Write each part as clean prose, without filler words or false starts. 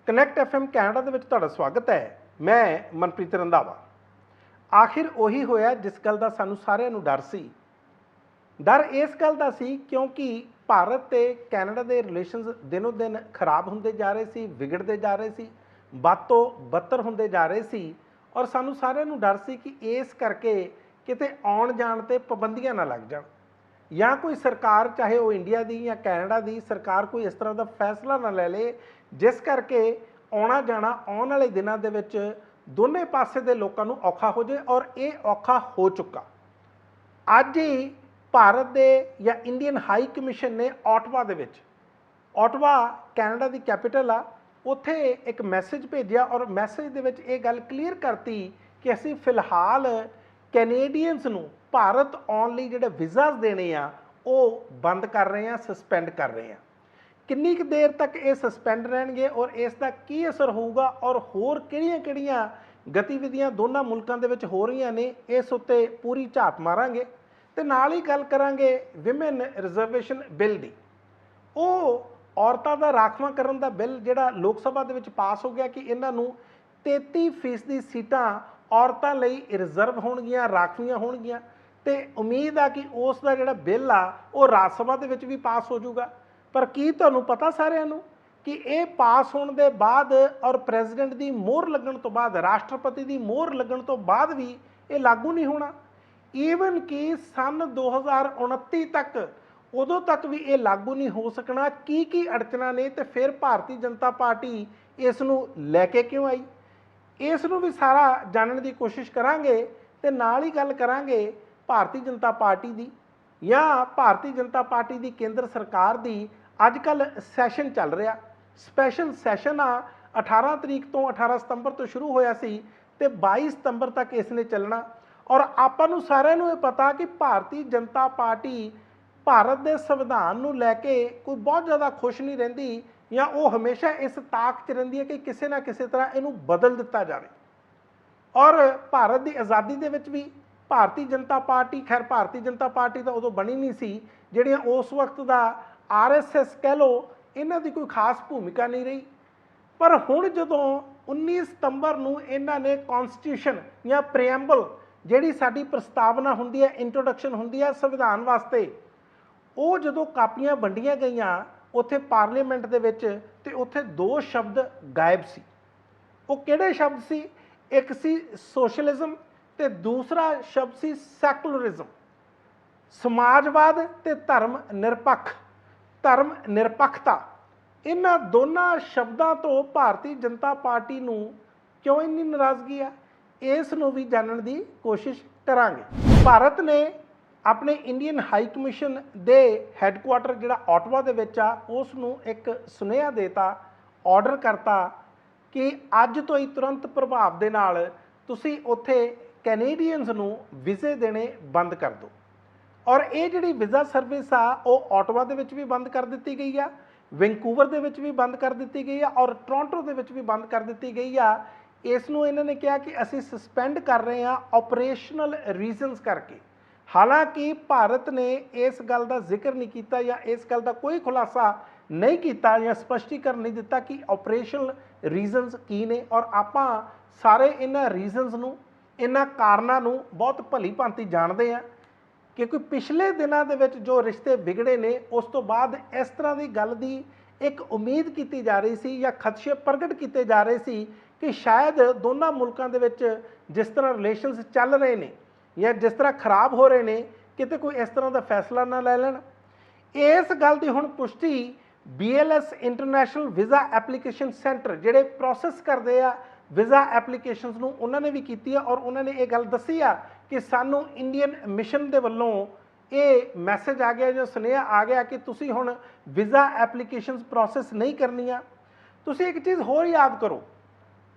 Connect FM Canada ਦੇ ਵਿੱਚ ਤੁਹਾਡਾ ਸਵਾਗਤ ਹੈ। ਮੈਂ ਮਨਪ੍ਰੀਤ ਰੰਧਾਵਾ। ਆਖਿਰ ਉਹੀ ਹੋਇਆ ਜਿਸ ਗੱਲ ਦਾ ਸਾਨੂੰ ਸਾਰਿਆਂ ਨੂੰ ਡਰ ਸੀ। ਡਰ ਇਸ ਗੱਲ ਦਾ ਸੀ ਕਿਉਂਕਿ ਭਾਰਤ ਤੇ ਕੈਨੇਡਾ ਦੇ ਰਿਲੇਸ਼ਨਸ ਦਿਨੋਂ ਦਿਨ ਖਰਾਬ ਹੁੰਦੇ ਜਾ ਰਹੇ ਸੀ, ਵਿਗੜਦੇ ਜਾ ਰਹੇ ਸੀ, ਬਦ ਤੋਂ ਬੱਤਰ ਹੁੰਦੇ ਜਾ ਰਹੇ ਸੀ। ਔਰ ਸਾਨੂੰ ਸਾਰਿਆਂ ਨੂੰ ਡਰ ਸੀ ਕਿ ਇਸ ਕਰਕੇ ਕਿਤੇ ਆਉਣ ਜਾਣ ਤੇ ਪਾਬੰਦੀਆਂ ਨਾ ਲੱਗ ਜਾਣ, ਜਾਂ ਕੋਈ ਸਰਕਾਰ ਚਾਹੇ ਉਹ ਇੰਡੀਆ ਦੀ ਜਾਂ ਕੈਨੇਡਾ ਦੀ ਸਰਕਾਰ ਕੋਈ ਇਸ ਤਰ੍ਹਾਂ ਦਾ ਫੈਸਲਾ ਨਾ ਲੈ ਲੇ ਜਿਸ ਕਰਕੇ ਆਉਣਾ ਜਾਣਾ ਆਉਣ ਵਾਲੇ ਦਿਨਾਂ ਦੇ ਵਿੱਚ ਦੋਨੇ ਪਾਸੇ ਦੇ ਲੋਕਾਂ ਨੂੰ ਔਖਾ ਹੋ ਜਾਏ। ਔਰ ਇਹ ਔਖਾ ਹੋ ਚੁੱਕਾ। ਅੱਜ ਹੀ ਭਾਰਤ ਦੇ ਜਾਂ ਇੰਡੀਅਨ ਹਾਈ ਕਮਿਸ਼ਨ ਨੇ ਓਟਵਾ ਦੇ ਵਿੱਚ, ਓਟਵਾ ਕੈਨੇਡਾ ਦੀ ਕੈਪੀਟਲ ਆ, ਉੱਥੇ ਇੱਕ ਮੈਸੇਜ ਭੇਜਿਆ ਔਰ ਮੈਸੇਜ ਦੇ ਵਿੱਚ ਇਹ ਗੱਲ ਕਲੀਅਰ ਕਰਤੀ ਕਿ ਅਸੀਂ ਫਿਲਹਾਲ ਕੈਨੇਡੀਅਨਸ ਨੂੰ ਭਾਰਤ ਆਉਣ ਲਈ ਜਿਹੜੇ ਵੀਜ਼ਾਸ ਦੇਣੇ ਆ ਉਹ ਬੰਦ ਕਰ ਰਹੇ ਆ, ਸਸਪੈਂਡ ਕਰ ਰਹੇ ਆ। ਕਿੰਨੀ ਕੁ ਦੇਰ ਤੱਕ ਇਹ ਸਸਪੈਂਡ ਰਹਿਣਗੇ ਔਰ ਇਸ ਦਾ ਕੀ ਅਸਰ ਹੋਊਗਾ ਔਰ ਹੋਰ ਕਿਹੜੀਆਂ ਗਤੀਵਿਧੀਆਂ ਦੋਨਾਂ ਮੁਲਕਾਂ ਦੇ ਵਿੱਚ ਹੋ ਰਹੀਆਂ ਨੇ, ਇਸ ਉੱਤੇ ਪੂਰੀ ਝਾਤ ਮਾਰਾਂਗੇ। ਤੇ ਨਾਲ ਹੀ ਗੱਲ ਕਰਾਂਗੇ ਵਿਮਨ ਰਿਜ਼ਰਵੇਸ਼ਨ ਬਿੱਲ ਦੀ। ਉਹ ਔਰਤਾਂ ਦਾ ਰਾਖਵਾਂਕਰਨ ਦਾ ਬਿੱਲ ਜਿਹੜਾ ਲੋਕ ਸਭਾ ਦੇ ਵਿੱਚ ਪਾਸ ਹੋ ਗਿਆ ਕਿ ਇਹਨਾਂ ਨੂੰ 33% ਸੀਟਾਂ ਔਰਤਾਂ ਲਈ ਰਿਜ਼ਰਵ ਹੋਣਗੀਆਂ, ਰਾਖਵੀਆਂ ਹੋਣਗੀਆਂ। ਤੇ ਉਮੀਦ ਆ ਕਿ ਉਸ ਦਾ ਜਿਹੜਾ ਬਿੱਲ ਆ ਉਹ ਰਾਜ ਸਭਾ ਦੇ ਵਿੱਚ ਵੀ ਪਾਸ ਹੋ ਜਾਊਗਾ। ਪਰ ਕੀ ਤੁਹਾਨੂੰ ਪਤਾ ਸਾਰਿਆਂ ਨੂੰ ਕਿ ਇਹ ਪਾਸ ਹੋਣ ਦੇ ਬਾਅਦ ਔਰ ਪ੍ਰੈਜ਼ੀਡੈਂਟ ਦੀ ਮੋਹਰ ਲੱਗਣ ਤੋਂ ਬਾਅਦ, ਰਾਸ਼ਟਰਪਤੀ ਦੀ ਮੋਹਰ ਲੱਗਣ ਤੋਂ ਬਾਅਦ ਵੀ ਇਹ ਲਾਗੂ ਨਹੀਂ ਹੋਣਾ। ਈਵਨ ਕਿ ਸਨ 2029 ਤੱਕ, ਉਦੋਂ ਤੱਕ ਵੀ ਇਹ ਲਾਗੂ ਨਹੀਂ ਹੋ ਸਕਣਾ। ਕੀ ਅੜਚਨਾਂ ਨੇ ਤੇ ਫਿਰ ਭਾਰਤੀ ਜਨਤਾ ਪਾਰਟੀ ਇਸ ਨੂੰ ਲੈ ਕੇ ਕਿਉਂ ਆਈ, ਇਸ ਨੂੰ ਵੀ ਸਾਰਾ ਜਾਣਨ ਦੀ ਕੋਸ਼ਿਸ਼ ਕਰਾਂਗੇ। ਤੇ ਨਾਲ ਹੀ ਗੱਲ ਕਰਾਂਗੇ ਭਾਰਤੀ ਜਨਤਾ ਪਾਰਟੀ ਦੀ, ਜਾਂ ਭਾਰਤੀ ਜਨਤਾ ਪਾਰਟੀ ਦੀ ਕੇਂਦਰ ਸਰਕਾਰ ਦੀ। ਅੱਜ ਕੱਲ੍ਹ ਸੈਸ਼ਨ ਚੱਲ ਰਿਹਾ, ਸਪੈਸ਼ਲ ਸੈਸ਼ਨ ਆ। 18 ਤਰੀਕ ਤੋਂ 18 ਸਤੰਬਰ ਤੋਂ ਸ਼ੁਰੂ ਹੋਇਆ ਸੀ ਤੇ 22 ਸਤੰਬਰ ਤੱਕ ਇਸ ਨੇ ਚੱਲਣਾ। ਔਰ ਆਪਾਂ ਨੂੰ ਸਾਰਿਆਂ ਨੂੰ ਇਹ ਪਤਾ ਕਿ ਭਾਰਤੀ ਜਨਤਾ ਪਾਰਟੀ ਭਾਰਤ ਦੇ ਸੰਵਿਧਾਨ ਨੂੰ ਲੈ ਕੇ ਕੋਈ ਬਹੁਤ ਜ਼ਿਆਦਾ ਖੁਸ਼ ਨਹੀਂ ਰਹਿੰਦੀ, ਜਾਂ ਉਹ ਹਮੇਸ਼ਾ ਇਸ ਤਾਕ 'ਚ ਰਹਿੰਦੀ ਹੈ ਕਿ ਕਿਸੇ ਨਾ ਕਿਸੇ ਤਰ੍ਹਾਂ ਇਹਨੂੰ ਬਦਲ ਦਿੱਤਾ ਜਾਵੇ। ਔਰ ਭਾਰਤ ਦੀ ਆਜ਼ਾਦੀ ਦੇ ਵਿੱਚ ਵੀ ਭਾਰਤੀ ਜਨਤਾ ਪਾਰਟੀ, ਖੈਰ ਭਾਰਤੀ ਜਨਤਾ ਪਾਰਟੀ ਤਾਂ ਉਦੋਂ ਬਣੀ ਨਹੀਂ ਸੀ, ਜਿਹੜੀਆਂ ਉਸ ਵਕਤ ਦਾ RSS ਕਹਿ ਲਓ, ਇਹਨਾਂ ਦੀ ਕੋਈ ਖਾਸ ਭੂਮਿਕਾ ਨਹੀਂ ਰਹੀ। ਪਰ ਹੁਣ ਜਦੋਂ 19 ਸਤੰਬਰ ਨੂੰ ਇਹਨਾਂ ਨੇ ਕੌਨਸਟੀਟਿਊਸ਼ਨ ਜਾਂ ਪ੍ਰੀਐਂਬਲ, ਜਿਹੜੀ ਸਾਡੀ ਪ੍ਰਸਤਾਵਨਾ ਹੁੰਦੀ ਹੈ, ਇੰਟਰੋਡਕਸ਼ਨ ਹੁੰਦੀ ਹੈ ਸੰਵਿਧਾਨ ਵਾਸਤੇ, ਉਹ ਜਦੋਂ ਕਾਪੀਆਂ ਵੰਡੀਆਂ ਗਈਆਂ ਉੱਥੇ ਪਾਰਲੀਮੈਂਟ ਦੇ ਵਿੱਚ, ਤੇ ਉੱਥੇ ਦੋ ਸ਼ਬਦ ਗਾਇਬ ਸੀ। ਉਹ ਕਿਹੜੇ ਸ਼ਬਦ ਸੀ? ਇੱਕ ਸੀ ਸੋਸ਼ਲਿਜ਼ਮ ਤੇ ਦੂਸਰਾ ਸ਼ਬਦ ਸੀ ਸੈਕੂਲਰਿਜ਼ਮ। ਸਮਾਜਵਾਦ ਤੇ ਧਰਮ ਨਿਰਪੱਖਤਾ। ਇਹਨਾਂ ਦੋਨਾਂ ਸ਼ਬਦਾਂ ਤੋਂ ਭਾਰਤੀ ਜਨਤਾ ਪਾਰਟੀ ਨੂੰ ਕਿਉਂ ਇੰਨੀ ਨਾਰਾਜ਼ਗੀ ਆ, ਇਸ ਨੂੰ ਵੀ ਜਾਣਨ ਦੀ ਕੋਸ਼ਿਸ਼ ਕਰਾਂਗੇ। ਭਾਰਤ ਨੇ ਆਪਣੇ ਇੰਡੀਅਨ ਹਾਈ ਕਮਿਸ਼ਨ ਦੇ ਹੈੱਡਕੁਆਟਰ ਜਿਹੜਾ ਓਟਵਾ ਦੇ ਵਿੱਚ ਆ, ਉਸ ਨੂੰ ਇੱਕ ਸੁਨੇਹਾ ਦੇਤਾ, ਆਰਡਰ ਕਰਤਾ ਕਿ ਅੱਜ ਤੋਂ ਹੀ ਤੁਰੰਤ ਪ੍ਰਭਾਵ ਦੇ ਨਾਲ ਤੁਸੀਂ ਉੱਥੇ ਕੈਨੇਡੀਅਨਸ ਨੂੰ ਵੀਜ਼ੇ ਦੇਣੇ ਬੰਦ ਕਰ ਦਿਓ। ਔਰ ਇਹ ਜਿਹੜੀ ਵੀਜ਼ਾ ਸਰਵਿਸ ਆ ਉਹ ਓਟਵਾ ਦੇ ਵਿੱਚ ਵੀ ਬੰਦ ਕਰ ਦਿੱਤੀ ਗਈ ਆ, ਵੈਂਕੂਵਰ ਦੇ ਵਿੱਚ ਵੀ ਬੰਦ ਕਰ ਦਿੱਤੀ ਗਈ ਆ, ਔਰ ਟੋਰਾਂਟੋ ਦੇ ਵਿੱਚ ਵੀ ਬੰਦ ਕਰ ਦਿੱਤੀ ਗਈ ਆ। ਇਸ ਨੂੰ ਇਹਨਾਂ ਨੇ ਕਿਹਾ ਕਿ ਅਸੀਂ ਸਸਪੈਂਡ ਕਰ ਰਹੇ ਹਾਂ ਆਪਰੇਸ਼ਨਲ ਰੀਜ਼ਨਸ ਕਰਕੇ। ਹਾਲਾਂਕਿ ਭਾਰਤ ਨੇ ਇਸ ਗੱਲ ਦਾ ਜ਼ਿਕਰ ਨਹੀਂ ਕੀਤਾ ਜਾਂ ਇਸ ਗੱਲ ਦਾ ਕੋਈ ਖੁਲਾਸਾ ਨਹੀਂ ਕੀਤਾ ਜਾਂ ਸਪਸ਼ਟੀਕਰਨ ਨਹੀਂ ਦਿੱਤਾ ਕਿ ਆਪਰੇਸ਼ਨਲ ਰੀਜ਼ਨਸ ਕੀ ਨੇ। ਔਰ ਆਪਾਂ ਸਾਰੇ ਇਹਨਾਂ ਰੀਜ਼ਨਸ ਨੂੰ, ਇਹਨਾਂ ਕਾਰਨਾਂ ਨੂੰ ਬਹੁਤ ਭਲੀ ਭਾਂਤੀ ਜਾਣਦੇ ਹਾਂ, ਕਿਉਂਕਿ ਪਿਛਲੇ ਦਿਨਾਂ ਦੇ ਵਿੱਚ ਜੋ ਰਿਸ਼ਤੇ ਵਿਗੜੇ ਨੇ, ਉਸ ਤੋਂ ਬਾਅਦ ਇਸ ਤਰ੍ਹਾਂ ਦੀ ਗੱਲ ਦੀ ਇੱਕ ਉਮੀਦ ਕੀਤੀ ਜਾ ਰਹੀ ਸੀ ਜਾਂ ਖਦਸ਼ੇ ਪ੍ਰਗਟ ਕੀਤੇ ਜਾ ਰਹੇ ਸੀ ਕਿ ਸ਼ਾਇਦ ਦੋਨਾਂ ਮੁਲਕਾਂ ਦੇ ਵਿੱਚ ਜਿਸ ਤਰ੍ਹਾਂ ਰਿਲੇਸ਼ਨਸ ਚੱਲ ਰਹੇ ਨੇ ਜਾਂ ਜਿਸ ਤਰ੍ਹਾਂ ਖਰਾਬ ਹੋ ਰਹੇ ਨੇ, ਕਿਤੇ ਕੋਈ ਇਸ ਤਰ੍ਹਾਂ ਦਾ ਫੈਸਲਾ ਨਾ ਲੈ ਲੈਣ। ਇਸ ਗੱਲ ਦੀ ਹੁਣ ਪੁਸ਼ਟੀ BLS international visa application centre, ਜਿਹੜੇ ਪ੍ਰੋਸੈਸ ਕਰਦੇ ਆ ਵੀਜ਼ਾ ਐਪਲੀਕੇਸ਼ਨਸ ਨੂੰ, ਉਹਨਾਂ ਨੇ ਵੀ ਕੀਤੀ ਆ। ਔਰ ਉਹਨਾਂ ਨੇ ਇਹ ਗੱਲ ਦੱਸੀ ਆ ਕਿ ਸਾਨੂੰ ਇੰਡੀਅਨ ਮਿਸ਼ਨ ਦੇ ਵੱਲੋਂ ਇਹ ਮੈਸੇਜ ਆ ਗਿਆ ਜਾਂ ਸੁਨੇਹਾ ਆ ਗਿਆ ਕਿ ਤੁਸੀਂ ਹੁਣ ਵੀਜ਼ਾ ਐਪਲੀਕੇਸ਼ਨਸ ਪ੍ਰੋਸੈਸ ਨਹੀਂ ਕਰਨੀਆਂ। ਤੁਸੀਂ ਇੱਕ ਚੀਜ਼ ਹੋਰ ਯਾਦ ਕਰੋ,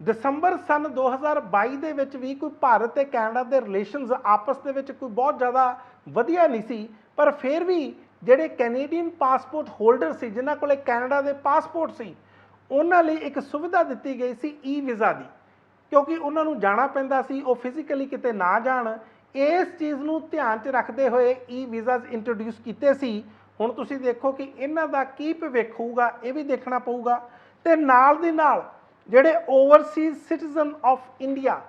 ਦਸੰਬਰ ਸਨ 2022 ਦੇ ਵਿੱਚ ਵੀ ਕੋਈ ਭਾਰਤ ਤੇ ਕੈਨੇਡਾ ਦੇ ਰਿਲੇਸ਼ਨਸ ਆਪਸ ਦੇ ਵਿੱਚ ਕੋਈ ਬਹੁਤ ਜ਼ਿਆਦਾ ਵਧੀਆ ਨਹੀਂ ਸੀ। ਪਰ ਫਿਰ ਵੀ ਜਿਹੜੇ ਕੈਨੇਡੀਅਨ ਪਾਸਪੋਰਟ ਹੋਲਡਰ ਸੀ, ਜਿਨ੍ਹਾਂ ਕੋਲੇ ਕੈਨੇਡਾ ਦੇ ਪਾਸਪੋਰਟ ਸੀ, ਉਹਨਾਂ ਲਈ ਇੱਕ ਸੁਵਿਧਾ ਦਿੱਤੀ ਗਈ ਸੀ ਈ ਵੀਜ਼ਾ ਦੀ, ਕਿਉਂਕਿ ਉਹਨਾਂ ਨੂੰ ਜਾਣਾ ਪੈਂਦਾ ਸੀ, ਉਹ ਫਿਜ਼ੀਕਲੀ ਕਿਤੇ ਨਾ ਜਾਣ। ਇਸ ਚੀਜ਼ ਨੂੰ ਧਿਆਨ 'ਚ ਰੱਖਦੇ ਹੋਏ ਈ ਵੀਜ਼ਾਸ ਇੰਟਰੋਡਿਊਸ ਕੀਤੇ ਸੀ। ਹੁਣ ਤੁਸੀਂ ਦੇਖੋ ਕਿ ਇਹਨਾਂ ਦਾ ਕੀ ਭਵਿੱਖ ਹੋਊਗਾ, ਇਹ ਵੀ ਦੇਖਣਾ ਪਊਗਾ। ਤੇ ਨਾਲ ਦੀ ਨਾਲ ਜਿਹੜੇ Overseas citizen of India,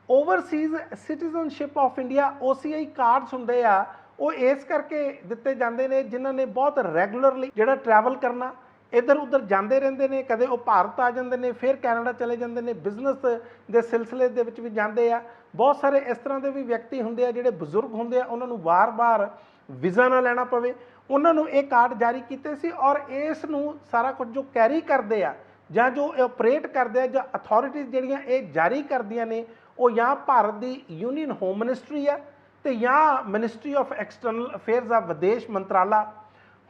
Overseas citizenship of India OCI cards ਹੁੰਦੇ ਆ, ਉਹ ਇਸ ਕਰਕੇ ਦਿੱਤੇ ਜਾਂਦੇ ਨੇ ਜਿਨ੍ਹਾਂ ਨੇ ਬਹੁਤ ਰੈਗੂਲਰਲੀ ਜਿਹੜਾ ਟਰੈਵਲ ਕਰਨਾ, ਇੱਧਰ ਉੱਧਰ ਜਾਂਦੇ ਰਹਿੰਦੇ ਨੇ, ਕਦੇ ਉਹ ਭਾਰਤ ਆ ਜਾਂਦੇ ਨੇ, ਫਿਰ ਕੈਨੇਡਾ ਚਲੇ ਜਾਂਦੇ ਨੇ, ਬਿਜ਼ਨਸ ਦੇ ਸਿਲਸਿਲੇ ਦੇ ਵਿੱਚ ਵੀ ਜਾਂਦੇ ਆ। ਬਹੁਤ ਸਾਰੇ ਇਸ ਤਰ੍ਹਾਂ ਦੇ ਵੀ ਵਿਅਕਤੀ ਹੁੰਦੇ ਆ ਜਿਹੜੇ ਬਜ਼ੁਰਗ ਹੁੰਦੇ ਆ, ਉਹਨਾਂ ਨੂੰ ਵਾਰ-ਵਾਰ ਵੀਜ਼ਾ ਨਾ ਲੈਣਾ ਪਵੇ, ਉਹਨਾਂ ਨੂੰ ਇਹ ਕਾਰਡ ਜਾਰੀ ਕੀਤੇ ਸੀ। ਔਰ ਇਸ ਨੂੰ ਸਾਰਾ ਕੁਝ ਜੋ ਕੈਰੀ ਕਰਦੇ ਆ ਜਾਂ ਜੋ ਆਪਰੇਟ ਕਰਦੇ ਆ ਜਾਂ ਅਥਾਰਟੀਜ਼ ਜਿਹੜੀਆਂ ਇਹ ਜਾਰੀ ਕਰਦੀਆਂ ਨੇ, ਉਹ ਜਾਂ ਭਾਰਤ ਦੀ ਯੂਨੀਅਨ ਹੋਮ ਮਿਨਿਸਟਰੀ ਆ ਤੇ ਜਾਂ ਮਿਨਿਸਟਰੀ ਆਫ ਐਕਸਟਰਨਲ ਅਫੇਅਰਸ ਆ, ਵਿਦੇਸ਼ ਮੰਤਰਾਲਾ।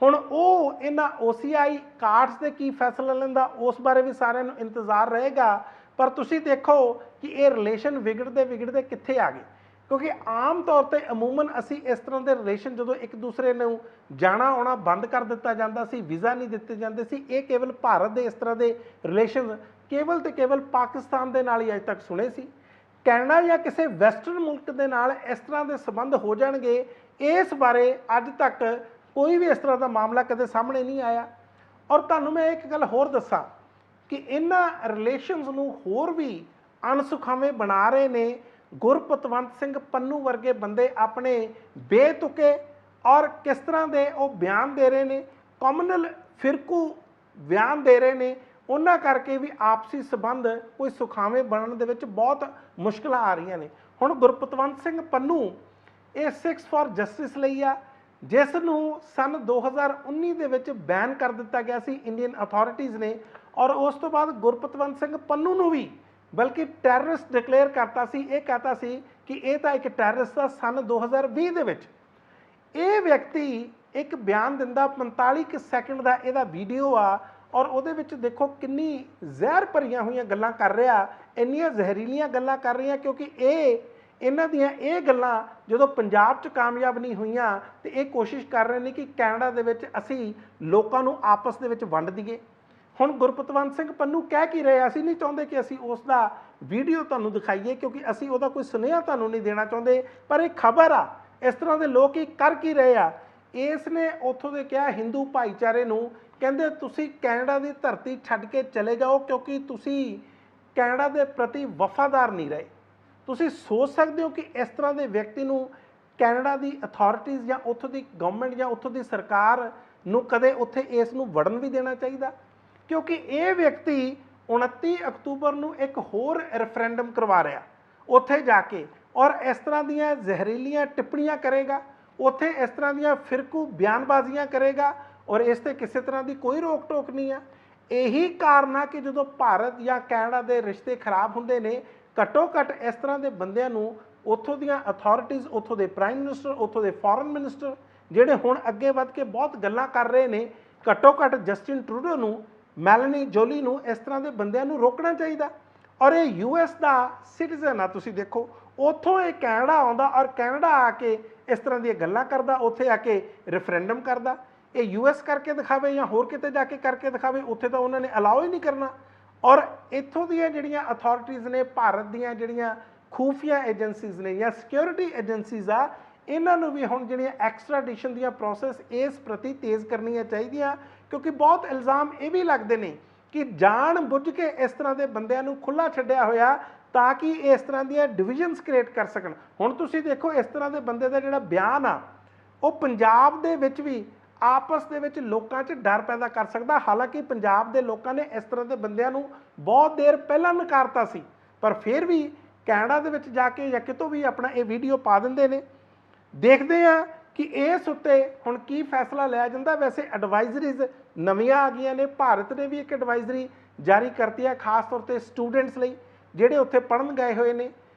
ਹੁਣ ਉਹ ਇਹਨਾਂ OCI ਕਾਰਡਸ ਦੇ ਕੀ ਫੈਸਲਾ ਲੈਂਦਾ, ਉਸ ਬਾਰੇ ਵੀ ਸਾਰਿਆਂ ਨੂੰ ਇੰਤਜ਼ਾਰ ਰਹੇਗਾ। ਪਰ ਤੁਸੀਂ ਦੇਖੋ ਕਿ ਇਹ ਰਿਲੇਸ਼ਨ ਵਿਗੜਦੇ ਕਿੱਥੇ ਆ ਗਏ, ਕਿਉਂਕਿ ਆਮ ਤੌਰ ਤੇ ਅਮੂਮਨ ਅਸੀਂ ਇਸ ਤਰ੍ਹਾਂ ਦੇ ਰਿਲੇਸ਼ਨ ਜਦੋਂ ਇੱਕ ਦੂਸਰੇ ਨੂੰ ਜਾਣਾ ਆਉਣਾ ਬੰਦ ਕਰ ਦਿੱਤਾ ਜਾਂਦਾ ਸੀ, ਵੀਜ਼ਾ ਨਹੀਂ ਦਿੱਤੇ ਜਾਂਦੇ ਸੀ, ਇਹ ਕੇਵਲ ਭਾਰਤ ਦੇ ਇਸ ਤਰ੍ਹਾਂ ਦੇ ਰਿਲੇਸ਼ਨ ਕੇਵਲ ਤੇ ਕੇਵਲ ਪਾਕਿਸਤਾਨ ਦੇ ਨਾਲ ਹੀ ਅੱਜ ਤੱਕ ਸੁਣੇ ਸੀ। ਕੈਨੇਡਾ ਜਾਂ ਕਿਸੇ ਵੈਸਟਰਨ ਮੁਲਕ ਦੇ ਨਾਲ ਇਸ ਤਰ੍ਹਾਂ ਦੇ ਸੰਬੰਧ ਹੋ ਜਾਣਗੇ, ਇਸ ਬਾਰੇ ਅੱਜ ਤੱਕ ਕੋਈ ਵੀ ਇਸ ਤਰ੍ਹਾਂ ਦਾ ਮਾਮਲਾ ਕਦੇ ਸਾਹਮਣੇ ਨਹੀਂ ਆਇਆ। ਔਰ ਤੁਹਾਨੂੰ ਮੈਂ ਇੱਕ ਗੱਲ ਹੋਰ ਦੱਸਾਂ ਕਿ ਇਹਨਾਂ ਰਿਲੇਸ਼ਨਸ ਨੂੰ ਹੋਰ ਵੀ ਅਣਸੁਖਾਵੇਂ ਬਣਾ ਰਹੇ ਨੇ ਗੁਰਪਤਵੰਤ ਸਿੰਘ ਪੰਨੂ ਵਰਗੇ ਬੰਦੇ ਆਪਣੇ ਬੇਤੁਕੇ ਔਰ ਕਿਸ ਤਰ੍ਹਾਂ ਦੇ ਉਹ ਬਿਆਨ ਦੇ ਰਹੇ ਨੇ, ਕਮਿਊਨਲ ਫਿਰਕੂ ਬਿਆਨ ਦੇ ਰਹੇ ਨੇ। ਉਹਨਾਂ ਕਰਕੇ ਵੀ ਆਪਸੀ ਸੰਬੰਧ ਕੋਈ ਸੁਖਾਵੇਂ ਬਣਨ ਦੇ ਵਿੱਚ ਬਹੁਤ ਮੁਸ਼ਕਲਾਂ ਆ ਰਹੀਆਂ ਨੇ। ਹੁਣ ਗੁਰਪਤਵੰਤ ਸਿੰਘ ਪੰਨੂ ਇਹ 6 ਫॉर ਜਸਟਿਸ ਲਈ ਆ, ਜਿਸ ਨੂੰ ਸਨ 2019 ਦੇ ਵਿੱਚ ਬੈਨ ਕਰ ਦਿੱਤਾ ਗਿਆ ਸੀ ਇੰਡੀਅਨ ਅਥਾਰਟੀਜ਼ ਨੇ। ਔਰ ਉਸ ਤੋਂ ਬਾਅਦ ਗੁਰਪਤਵੰਤ ਸਿੰਘ ਪੰਨੂ ਨੂੰ ਵੀ ਬਲਕਿ ਟੈਰਰਿਸਟ ਡਿਕਲੇਅਰ ਕਰਤਾ ਸੀ। ਇਹ ਕਹਤਾ ਸੀ ਕਿ ਇਹ ਤਾਂ ਇੱਕ ਟੈਰਰਿਸਟ ਆ। ਸਨ 2020 ਦੇ ਵਿੱਚ ਇਹ ਵਿਅਕਤੀ ਇੱਕ ਬਿਆਨ ਦਿੰਦਾ, 45 ਸੈਕਿੰਡ ਦਾ ਇਹਦਾ ਵੀਡੀਓ ਆ, ਔਰ ਉਹਦੇ ਵਿੱਚ ਦੇਖੋ ਕਿੰਨੀ ਜ਼ਹਿਰ ਭਰੀਆਂ ਹੋਈਆਂ ਗੱਲਾਂ ਕਰ ਰਿਹਾ, ਇੰਨੀਆਂ ਜ਼ਹਿਰੀਲੀਆਂ ਗੱਲਾਂ ਕਰ ਰਹੀਆਂ, ਕਿਉਂਕਿ ਇਹਨਾਂ ਦੀਆਂ ਇਹ ਗੱਲਾਂ ਜਦੋਂ ਪੰਜਾਬ 'ਚ ਕਾਮਯਾਬ ਨਹੀਂ ਹੋਈਆਂ ਤੇ ਇਹ ਕੋਸ਼ਿਸ਼ ਕਰ ਰਹੇ ਨੇ ਕਿ ਕੈਨੇਡਾ ਦੇ ਵਿੱਚ ਅਸੀਂ ਲੋਕਾਂ ਨੂੰ ਆਪਸ ਦੇ ਵਿੱਚ ਵੰਡ ਦਈਏ। ਹੁਣ ਗੁਰਪਤਵੰਤ ਸਿੰਘ ਪੰਨੂ ਕਹਿ ਕੀ ਰਹੇ, ਅਸੀਂ ਨਹੀਂ ਚਾਹੁੰਦੇ ਕਿ ਅਸੀਂ ਉਸ ਦਾ ਵੀਡੀਓ ਤੁਹਾਨੂੰ ਦਿਖਾਈਏ, ਕਿਉਂਕਿ ਅਸੀਂ ਉਹਦਾ ਕੋਈ ਸੁਨੇਹਾ ਤੁਹਾਨੂੰ ਨਹੀਂ ਦੇਣਾ ਚਾਹੁੰਦੇ, ਪਰ ਇਹ ਖਬਰ ਆ ਇਸ ਤਰ੍ਹਾਂ ਦੇ ਲੋਕ ਹੀ ਕਰ ਕੀ ਰਹੇ ਆ। ਇਸ ਨੇ ਉੱਥੋਂ ਦੇ ਕਿਹਾ ਹਿੰਦੂ ਭਾਈਚਾਰੇ ਨੂੰ, ਕਹਿੰਦੇ ਤੁਸੀਂ ਕੈਨੇਡਾ ਦੀ ਧਰਤੀ ਛੱਡ ਕੇ ਚਲੇ ਜਾਓ, ਕਿਉਂਕਿ ਤੁਸੀਂ ਕੈਨੇਡਾ ਦੇ ਪ੍ਰਤੀ ਵਫਾਦਾਰ ਨਹੀਂ ਰਹੇ। ਤੁਸੀਂ ਸੋਚ ਸਕਦੇ ਹੋ ਕਿ ਇਸ ਤਰ੍ਹਾਂ ਦੇ ਵਿਅਕਤੀ ਨੂੰ ਕੈਨੇਡਾ ਦੀ ਅਥਾਰਟੀਜ਼ ਜਾਂ ਉੱਥੋਂ ਦੀ ਗਵਰਨਮੈਂਟ ਜਾਂ ਉੱਥੋਂ ਦੀ ਸਰਕਾਰ ਨੂੰ ਕਦੇ ਉੱਥੇ ਇਸ ਨੂੰ ਵੜਨ ਵੀ ਦੇਣਾ ਚਾਹੀਦਾ, ਕਿਉਂਕਿ ਇਹ ਵਿਅਕਤੀ 29 ਅਕਤੂਬਰ ਨੂੰ ਇੱਕ ਹੋਰ ਰੈਫਰੈਂਡਮ ਕਰਵਾ ਰਿਹਾ ਉੱਥੇ ਜਾ ਕੇ, ਔਰ ਇਸ ਤਰ੍ਹਾਂ ਦੀਆਂ ਜ਼ਹਿਰੀਲੀਆਂ ਟਿੱਪਣੀਆਂ ਕਰੇਗਾ, ਉੱਥੇ ਇਸ ਤਰ੍ਹਾਂ ਦੀਆਂ ਫਿਰਕੂ ਬਿਆਨਬਾਜ਼ੀਆਂ ਕਰੇਗਾ, ਔਰ ਇਸ ਤੇ ਕਿਸੇ ਤਰ੍ਹਾਂ ਦੀ ਕੋਈ ਰੋਕ ਟੋਕ ਨਹੀਂ ਆ। ਇਹੀ ਕਾਰਨ ਆ ਕਿ ਜਦੋਂ ਭਾਰਤ ਜਾਂ ਕੈਨੇਡਾ ਦੇ ਰਿਸ਼ਤੇ ਖਰਾਬ ਹੁੰਦੇ ਨੇ, ਘੱਟੋ ਘੱਟ ਇਸ ਤਰ੍ਹਾਂ ਦੇ ਬੰਦਿਆਂ ਨੂੰ ਉੱਥੋਂ ਦੀਆਂ ਅਥਾਰਟੀਜ਼, ਉੱਥੋਂ ਦੇ ਪ੍ਰਾਈਮ ਮਿਨਿਸਟਰ, ਉੱਥੋਂ ਦੇ ਫੋਰਨ ਮਿਨਿਸਟਰ ਜਿਹੜੇ ਹੁਣ ਅੱਗੇ ਵੱਧ ਕੇ ਬਹੁਤ ਗੱਲਾਂ ਕਰ ਰਹੇ ਨੇ, ਘੱਟੋ ਘੱਟ ਜਸਟਿਨ ਟਰੂਡੋ ਨੂੰ, ਮੈਲਨੀ ਜੋਲੀ ਨੂੰ, ਇਸ ਤਰ੍ਹਾਂ ਦੇ ਬੰਦਿਆਂ ਨੂੰ ਰੋਕਣਾ ਚਾਹੀਦਾ। ਔਰ ਇਹ US ਦਾ ਸਿਟੀਜ਼ਨ ਆ, ਤੁਸੀਂ ਦੇਖੋ ਉੱਥੋਂ ਇਹ ਕੈਨੇਡਾ ਆਉਂਦਾ ਔਰ ਕੈਨੇਡਾ ਆ ਕੇ ਇਸ ਤਰ੍ਹਾਂ ਦੀਆਂ ਗੱਲਾਂ ਕਰਦਾ, ਉੱਥੇ ਆ ਕੇ ਰੈਫਰੈਂਡਮ ਕਰਦਾ। ਇਹ US ਕਰਕੇ ਦਿਖਾਵੇ ਜਾਂ ਹੋਰ ਕਿਤੇ ਜਾ ਕੇ ਕਰਕੇ ਦਿਖਾਵੇ, ਉੱਥੇ ਤਾਂ ਉਹਨਾਂ ਨੇ ਅਲਾਓ ਹੀ ਨਹੀਂ ਕਰਨਾ। ਔਰ ਇੱਥੋਂ ਦੀਆਂ ਜਿਹੜੀਆਂ ਅਥਾਰਟੀਜ਼ ਨੇ, ਭਾਰਤ ਦੀਆਂ ਜਿਹੜੀਆਂ ਖੂਫੀਆ ਏਜੰਸੀਜ਼ ਨੇ ਜਾਂ ਸਿਕਿਉਰਿਟੀ ਏਜੰਸੀਜ਼ ਆ, ਇਹਨਾਂ ਨੂੰ ਵੀ ਹੁਣ ਜਿਹੜੀਆਂ ਐਕਸਟ੍ਰਾਡੀਸ਼ਨ ਦੀਆਂ ਪ੍ਰੋਸੈਸ ਇਸ ਪ੍ਰਤੀ ਤੇਜ਼ ਕਰਨੀਆਂ ਚਾਹੀਦੀਆਂ, ਕਿਉਂਕਿ ਬਹੁਤ ਇਲਜ਼ਾਮ ਇਹ ਵੀ ਲੱਗਦੇ ਨੇ ਕਿ ਜਾਣ ਬੁੱਝ ਕੇ ਇਸ ਤਰ੍ਹਾਂ ਦੇ ਬੰਦਿਆਂ ਨੂੰ ਖੁੱਲ੍ਹਾ ਛੱਡਿਆ ਹੋਇਆ ਤਾਂ ਕਿ ਇਸ ਤਰ੍ਹਾਂ ਦੀਆਂ ਡਿਵੀਜ਼ਨਸ ਕ੍ਰੀਏਟ ਕਰ ਸਕਣ। ਹੁਣ ਤੁਸੀਂ ਦੇਖੋ ਇਸ ਤਰ੍ਹਾਂ ਦੇ ਬੰਦੇ ਦਾ ਜਿਹੜਾ ਬਿਆਨ ਆ, ਉਹ ਪੰਜਾਬ ਦੇ ਵਿੱਚ ਵੀ ਆਪਸ ਦੇ ਵਿੱਚ ਲੋਕਾਂ 'ਚ ਡਰ ਪੈਦਾ ਕਰ ਸਕਦਾ। ਹਾਲਾਂਕਿ ਪੰਜਾਬ ਦੇ ਲੋਕਾਂ ਨੇ ਇਸ ਤਰ੍ਹਾਂ ਦੇ ਬੰਦਿਆਂ ਨੂੰ ਬਹੁਤ ਦੇਰ ਪਹਿਲਾਂ ਨਕਾਰਤਾ ਸੀ, ਪਰ ਫਿਰ ਵੀ ਕੈਨੇਡਾ ਦੇ ਵਿੱਚ ਜਾ ਕੇ ਜਾਂ ਕਿਤੋਂ ਵੀ ਆਪਣਾ ਇਹ ਵੀਡੀਓ ਪਾ ਦਿੰਦੇ ਨੇ। ਦੇਖਦੇ ਆ ਕਿ ਇਸ ਉੱਤੇ ਹੁਣ ਕੀ ਫੈਸਲਾ ਲਿਆ ਜਾਂਦਾ। ਵੈਸੇ ਐਡਵਾਈਜ਼ਰੀਜ਼ ਨਵੀਆਂ ਆ ਗਈਆਂ ਨੇ, ਭਾਰਤ ਨੇ ਵੀ ਇੱਕ ਐਡਵਾਈਜ਼ਰੀ ਜਾਰੀ ਕਰਤੀ ਹੈ ਖਾਸ ਤੌਰ 'ਤੇ ਸਟੂਡੈਂਟਸ ਲਈ ਜਿਹੜੇ ਉੱਥੇ ਪੜ੍ਹਨ ਗਏ ਹੋਏ ਨੇ।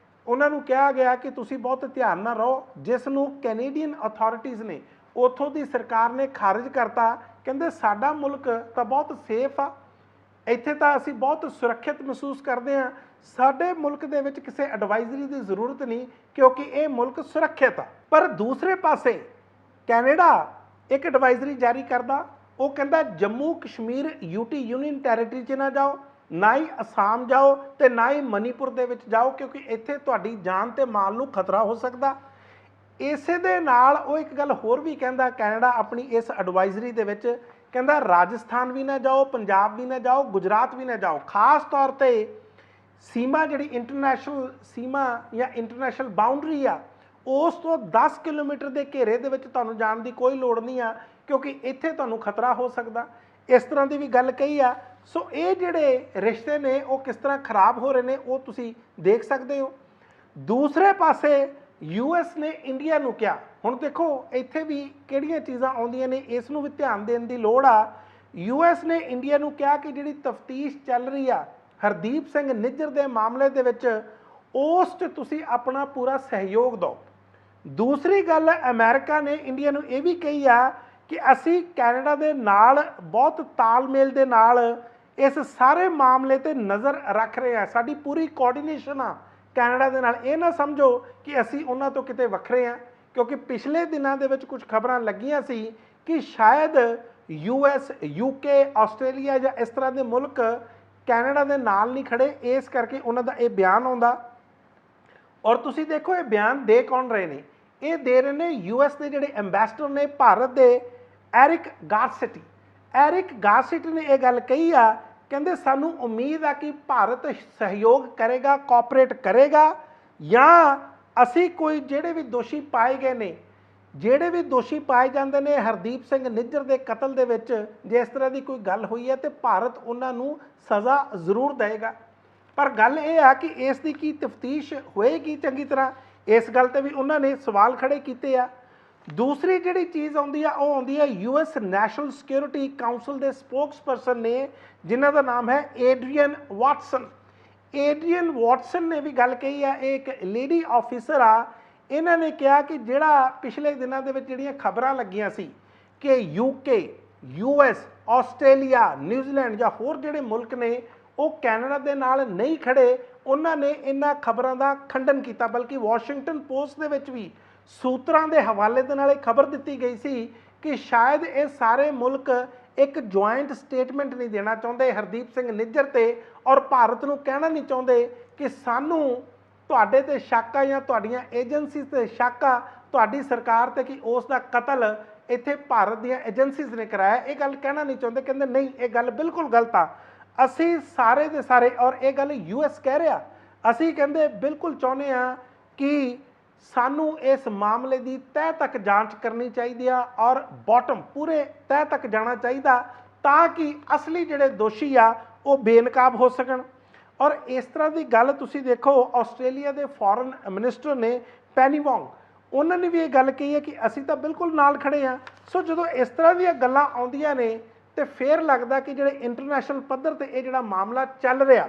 ਉਹਨਾਂ ਨੂੰ ਕਿਹਾ ਗਿਆ ਕਿ ਤੁਸੀਂ ਬਹੁਤ ਧਿਆਨ ਨਾਲ ਰਹੋ, ਜਿਸ ਨੂੰ ਕੈਨੇਡੀਅਨ ਅਥਾਰਟੀਜ਼ ਨੇ, ਉੱਥੋਂ ਦੀ ਸਰਕਾਰ ਨੇ ਖਾਰਿਜ ਕਰਤਾ। ਕਹਿੰਦੇ ਸਾਡਾ ਮੁਲਕ ਤਾਂ ਬਹੁਤ ਸੇਫ ਆ, ਇੱਥੇ ਤਾਂ ਅਸੀਂ ਬਹੁਤ ਸੁਰੱਖਿਅਤ ਮਹਿਸੂਸ ਕਰਦੇ ਹਾਂ, ਸਾਡੇ ਮੁਲਕ ਦੇ ਵਿੱਚ ਕਿਸੇ ਐਡਵਾਈਜ਼ਰੀ ਦੀ ਜ਼ਰੂਰਤ ਨਹੀਂ ਕਿਉਂਕਿ ਇਹ ਮੁਲਕ ਸੁਰੱਖਿਅਤ ਆ। ਪਰ ਦੂਸਰੇ ਪਾਸੇ ਕੈਨੇਡਾ ਇੱਕ ਐਡਵਾਈਜ਼ਰੀ ਜਾਰੀ ਕਰਦਾ, ਉਹ ਕਹਿੰਦਾ Jammu Kashmir UT union territory 'ਚ ਨਾ ਜਾਓ, ਨਾ ਹੀ ਅਸਾਮ ਜਾਓ ਤੇ ਨਾ ਹੀ ਮਨੀਪੁਰ ਦੇ ਵਿੱਚ ਜਾਓ, ਕਿਉਂਕਿ ਇੱਥੇ ਤੁਹਾਡੀ ਜਾਨ ਤੇ ਮਾਲ ਨੂੰ ਖਤਰਾ ਹੋ ਸਕਦਾ। ਇਸੇ ਦੇ ਨਾਲ ਉਹ ਇੱਕ ਗੱਲ ਹੋਰ ਵੀ ਕਹਿੰਦਾ, ਕੈਨੇਡਾ ਆਪਣੀ ਇਸ ਐਡਵਾਈਜ਼ਰੀ ਦੇ ਵਿੱਚ, ਕਹਿੰਦਾ ਰਾਜਸਥਾਨ ਵੀ ਨਾ ਜਾਓ, ਪੰਜਾਬ ਵੀ ਨਾ ਜਾਓ, ਗੁਜਰਾਤ ਵੀ ਨਾ ਜਾਓ। ਖਾਸ ਤੌਰ ਤੇ ਸੀਮਾ ਜਿਹੜੀ ਇੰਟਰਨੈਸ਼ਨਲ ਸੀਮਾ ਜਾਂ ਇੰਟਰਨੈਸ਼ਨਲ ਬਾਉਂਡਰੀ ਆ, ਉਸ ਤੋਂ 10 ਕਿਲੋਮੀਟਰ ਦੇ ਘੇਰੇ ਦੇ ਵਿੱਚ ਤੁਹਾਨੂੰ ਜਾਣ ਦੀ ਕੋਈ ਲੋੜ ਨਹੀਂ ਆ, ਕਿਉਂਕਿ ਇੱਥੇ ਤੁਹਾਨੂੰ ਖਤਰਾ ਹੋ ਸਕਦਾ। ਇਸ ਤਰ੍ਹਾਂ ਦੀ ਵੀ ਗੱਲ ਕਹੀ ਆ। ਸੋ ਇਹ ਜਿਹੜੇ ਰਿਸ਼ਤੇ ਨੇ ਉਹ ਕਿਸ ਤਰ੍ਹਾਂ ਖਰਾਬ ਹੋ ਰਹੇ ਨੇ ਉਹ ਤੁਸੀਂ ਦੇਖ ਸਕਦੇ ਹੋ। ਦੂਸਰੇ ਪਾਸੇ ਯੂਐਸ ਨੇ ਇੰਡੀਆ ਨੂੰ ਕਿਹਾ, ਹੁਣ ਦੇਖੋ ਇੱਥੇ ਵੀ ਕਿਹੜੀਆਂ ਚੀਜ਼ਾਂ ਆਉਂਦੀਆਂ ਨੇ, ਇਸ ਨੂੰ ਵੀ ਧਿਆਨ ਦੇਣ ਦੀ ਲੋੜ ਆ। ਯੂਐਸ ਨੇ ਇੰਡੀਆ ਨੂੰ ਕਿਹਾ ਕਿ ਜਿਹੜੀ ਤਫਤੀਸ਼ ਚੱਲ ਰਹੀ ਆ ਹਰਦੀਪ ਸਿੰਘ ਨਿੱਜਰ ਦੇ ਮਾਮਲੇ ਦੇ ਵਿੱਚ, ਉਸ 'ਚ ਤੁਸੀਂ ਆਪਣਾ ਪੂਰਾ ਸਹਿਯੋਗ ਦਿਓ। ਦੂਸਰੀ ਗੱਲ, ਅਮਰੀਕਾ ਨੇ ਇੰਡੀਆ ਨੂੰ ਇਹ ਵੀ ਕਹੀ ਆ ਕਿ ਅਸੀਂ ਕੈਨੇਡਾ ਦੇ ਨਾਲ ਬਹੁਤ ਤਾਲਮੇਲ ਦੇ ਨਾਲ ਇਸ ਸਾਰੇ ਮਾਮਲੇ ਤੇ ਨਜ਼ਰ ਰੱਖ ਰਹੇ ਹਾਂ, ਸਾਡੀ ਪੂਰੀ ਕੋਆਰਡੀਨੇਸ਼ਨ ਆ ਕੈਨੇਡਾ ਦੇ ਨਾਲ। ਇਹ ਨਾ ਸਮਝੋ ਕਿ ਅਸੀਂ ਉਹਨਾਂ ਤੋਂ ਕਿਤੇ ਵੱਖਰੇ ਹਾਂ, ਕਿਉਂਕਿ ਪਿਛਲੇ ਦਿਨਾਂ ਦੇ ਵਿੱਚ ਕੁਝ ਖਬਰਾਂ ਲੱਗੀਆਂ ਸੀ ਕਿ ਸ਼ਾਇਦ ਯੂਐਸ, ਯੂਕੇ, ਆਸਟ੍ਰੇਲੀਆ ਜਾਂ ਇਸ ਤਰ੍ਹਾਂ ਦੇ ਮੁਲਕ ਕੈਨੇਡਾ ਦੇ ਨਾਲ ਨਹੀਂ ਖੜੇ, ਇਸ ਕਰਕੇ ਉਹਨਾਂ ਦਾ ਇਹ ਬਿਆਨ ਆਉਂਦਾ। ਔਰ ਤੁਸੀਂ ਦੇਖੋ ਇਹ ਬਿਆਨ ਦੇ ਕੌਣ ਰਹੇ ਨੇ, ਇਹ ਦੇ ਰਹੇ ਨੇ ਯੂਐਸ ਦੇ ਜਿਹੜੇ ਐਂਬੈਸਡਰ ਨੇ ਭਾਰਤ ਦੇ, ਐਰਿਕ ਗਾਰਸੇਟੀ। ਐਰਿਕ ਗਾਰਸੇਟੀ ਨੇ ਇਹ ਗੱਲ ਕਹੀ ਆ, ਕਹਿੰਦੇ ਸਾਨੂੰ ਉਮੀਦ ਆ ਕਿ ਭਾਰਤ ਸਹਿਯੋਗ ਕਰੇਗਾ, ਕੋਆਪਰੇਟ ਕਰੇਗਾ, ਜਾਂ ਅਸੀਂ ਕੋਈ ਜਿਹੜੇ ਵੀ ਦੋਸ਼ੀ ਪਾਏ ਗਏ ਨੇ, ਜਿਹੜੇ ਵੀ ਦੋਸ਼ੀ ਪਾਏ ਜਾਂਦੇ ਨੇ ਹਰਦੀਪ ਸਿੰਘ ਨਿੱਜਰ ਦੇ ਕਤਲ ਦੇ ਵਿੱਚ, ਜੇ ਇਸ ਤਰ੍ਹਾਂ ਦੀ ਕੋਈ ਗੱਲ ਹੋਈ ਹੈ ਤੇ ਭਾਰਤ ਉਹਨਾਂ ਨੂੰ ਸਜ਼ਾ ਜ਼ਰੂਰ ਦੇਵੇਗਾ। ਪਰ ਗੱਲ ਇਹ ਆ ਕਿ ਇਸ ਦੀ ਕੀ ਤਫਤੀਸ਼ ਹੋਏਗੀ ਚੰਗੀ ਤਰ੍ਹਾਂ, ਇਸ ਗੱਲ ਤੇ ਵੀ ਉਹਨਾਂ ਨੇ ਸਵਾਲ ਖੜੇ ਕੀਤੇ ਆ। ਦੂਸਰੀ ਜਿਹੜੀ ਚੀਜ਼ ਆਉਂਦੀ ਆ ਉਹ ਆਉਂਦੀ ਹੈ ਯੂਐਸ ਨੈਸ਼ਨਲ ਸਿਕਿਉਰਿਟੀ ਕਾਉਂਸਲ ਦੇ ਸਪੋਕਸਪਰਸਨ ਨੇ, ਜਿਨ੍ਹਾਂ ਦਾ ਨਾਮ ਹੈ ਏਡਰੀਅਨ ਵਾਟਸਨ। ਏਡਰੀਅਨ ਵਾਟਸਨ ਨੇ ਵੀ ਗੱਲ ਕਹੀ ਆ, ਇਹ ਇੱਕ ਲੇਡੀ ਆਫਿਸਰ ਆ। ਇਹਨਾਂ ਨੇ ਕਿਹਾ ਕਿ ਜਿਹੜਾ ਪਿਛਲੇ ਦਿਨਾਂ ਦੇ ਵਿੱਚ ਜਿਹੜੀਆਂ ਖਬਰਾਂ ਲੱਗੀਆਂ ਸੀ ਕਿ ਯੂਕੇ, ਯੂਐਸ, ਆਸਟ੍ਰੇਲੀਆ, ਨਿਊਜ਼ੀਲੈਂਡ ਜਾਂ ਹੋਰ ਜਿਹੜੇ ਮੁਲਕ ਨੇ ਉਹ ਕੈਨੇਡਾ ਦੇ ਨਾਲ ਨਹੀਂ ਖੜੇ, ਉਹਨਾਂ ਨੇ ਇਹਨਾਂ ਖਬਰਾਂ ਦਾ ਖੰਡਨ ਕੀਤਾ। ਬਲਕਿ ਵਾਸ਼ਿੰਗਟਨ ਪੋਸਟ ਦੇ ਵਿੱਚ ਵੀ ਸੂਤਰਾਂ ਦੇ ਹਵਾਲੇ ਦੇ ਨਾਲ ਇਹ ਖਬਰ ਦਿੱਤੀ ਗਈ ਸੀ ਕਿ ਸ਼ਾਇਦ ਇਹ ਸਾਰੇ ਮੁਲਕ ਇੱਕ ਜੁਆਇੰਟ ਸਟੇਟਮੈਂਟ ਨਹੀਂ ਦੇਣਾ ਚਾਹੁੰਦੇ ਹਰਦੀਪ ਸਿੰਘ ਨਿੱਜਰ ਤੇ, ਔਰ ਭਾਰਤ ਨੂੰ ਕਹਿਣਾ ਨਹੀਂ ਚਾਹੁੰਦੇ ਕਿ ਸਾਨੂੰ ਤੁਹਾਡੇ ਤੇ ਸ਼ੱਕ ਆ ਜਾਂ ਤੁਹਾਡੀਆਂ ਏਜੰਸੀਜ਼ ਤੇ ਸ਼ੱਕ ਆ, ਤੁਹਾਡੀ ਸਰਕਾਰ ਤੇ, ਕਿ ਉਸ ਦਾ ਕਤਲ ਇੱਥੇ ਭਾਰਤ ਦੀਆਂ ਏਜੰਸੀਜ਼ ਨੇ ਕਰਾਇਆ। ਇਹ ਗੱਲ ਕਹਿਣਾ ਨਹੀਂ ਚਾਹੁੰਦੇ, ਕਹਿੰਦੇ ਨਹੀਂ ਇਹ ਗੱਲ ਬਿਲਕੁਲ ਗਲਤ ਆ। ਅਸੀਂ ਸਾਰੇ ਦੇ ਸਾਰੇ, ਔਰ ਇਹ ਗੱਲ ਯੂਐਸ ਕਹਿ ਰਿਹਾ, ਅਸੀਂ ਕਹਿੰਦੇ ਬਿਲਕੁਲ ਚਾਹੁੰਦੇ ਆ ਕਿ ਸਾਨੂੰ ਇਸ ਮਾਮਲੇ ਦੀ ਤਹਿ ਤੱਕ ਜਾਂਚ ਕਰਨੀ ਚਾਹੀਦੀ ਆ, ਔਰ ਬਾਟਮ ਪੂਰੇ ਤਹਿ ਤੱਕ ਜਾਣਾ ਚਾਹੀਦਾ, ਤਾਂ ਕਿ ਅਸਲੀ ਜਿਹੜੇ ਦੋਸ਼ੀ ਆ ਉਹ ਬੇਨਕਾਬ ਹੋ ਸਕਣ। ਔਰ ਇਸ ਤਰ੍ਹਾਂ ਦੀ ਗੱਲ ਤੁਸੀਂ ਦੇਖੋ, ਆਸਟ੍ਰੇਲੀਆ ਦੇ ਫੋਰਨ ਮਿਨਿਸਟਰ ਨੇ ਪੈਨੀ ਵੋਂਗ, ਉਹਨਾਂ ਨੇ ਵੀ ਇਹ ਗੱਲ ਕਹੀ ਹੈ ਕਿ ਅਸੀਂ ਤਾਂ ਬਿਲਕੁਲ ਨਾਲ ਖੜੇ ਹਾਂ। ਸੋ ਜਦੋਂ ਇਸ ਤਰ੍ਹਾਂ ਦੀਆਂ ਗੱਲਾਂ ਆਉਂਦੀਆਂ ਨੇ ਤੇ ਫਿਰ ਲੱਗਦਾ ਕਿ ਜਿਹੜੇ ਇੰਟਰਨੈਸ਼ਨਲ ਪੱਧਰ ਤੇ ਇਹ ਜਿਹੜਾ ਮਾਮਲਾ ਚੱਲ ਰਿਹਾ,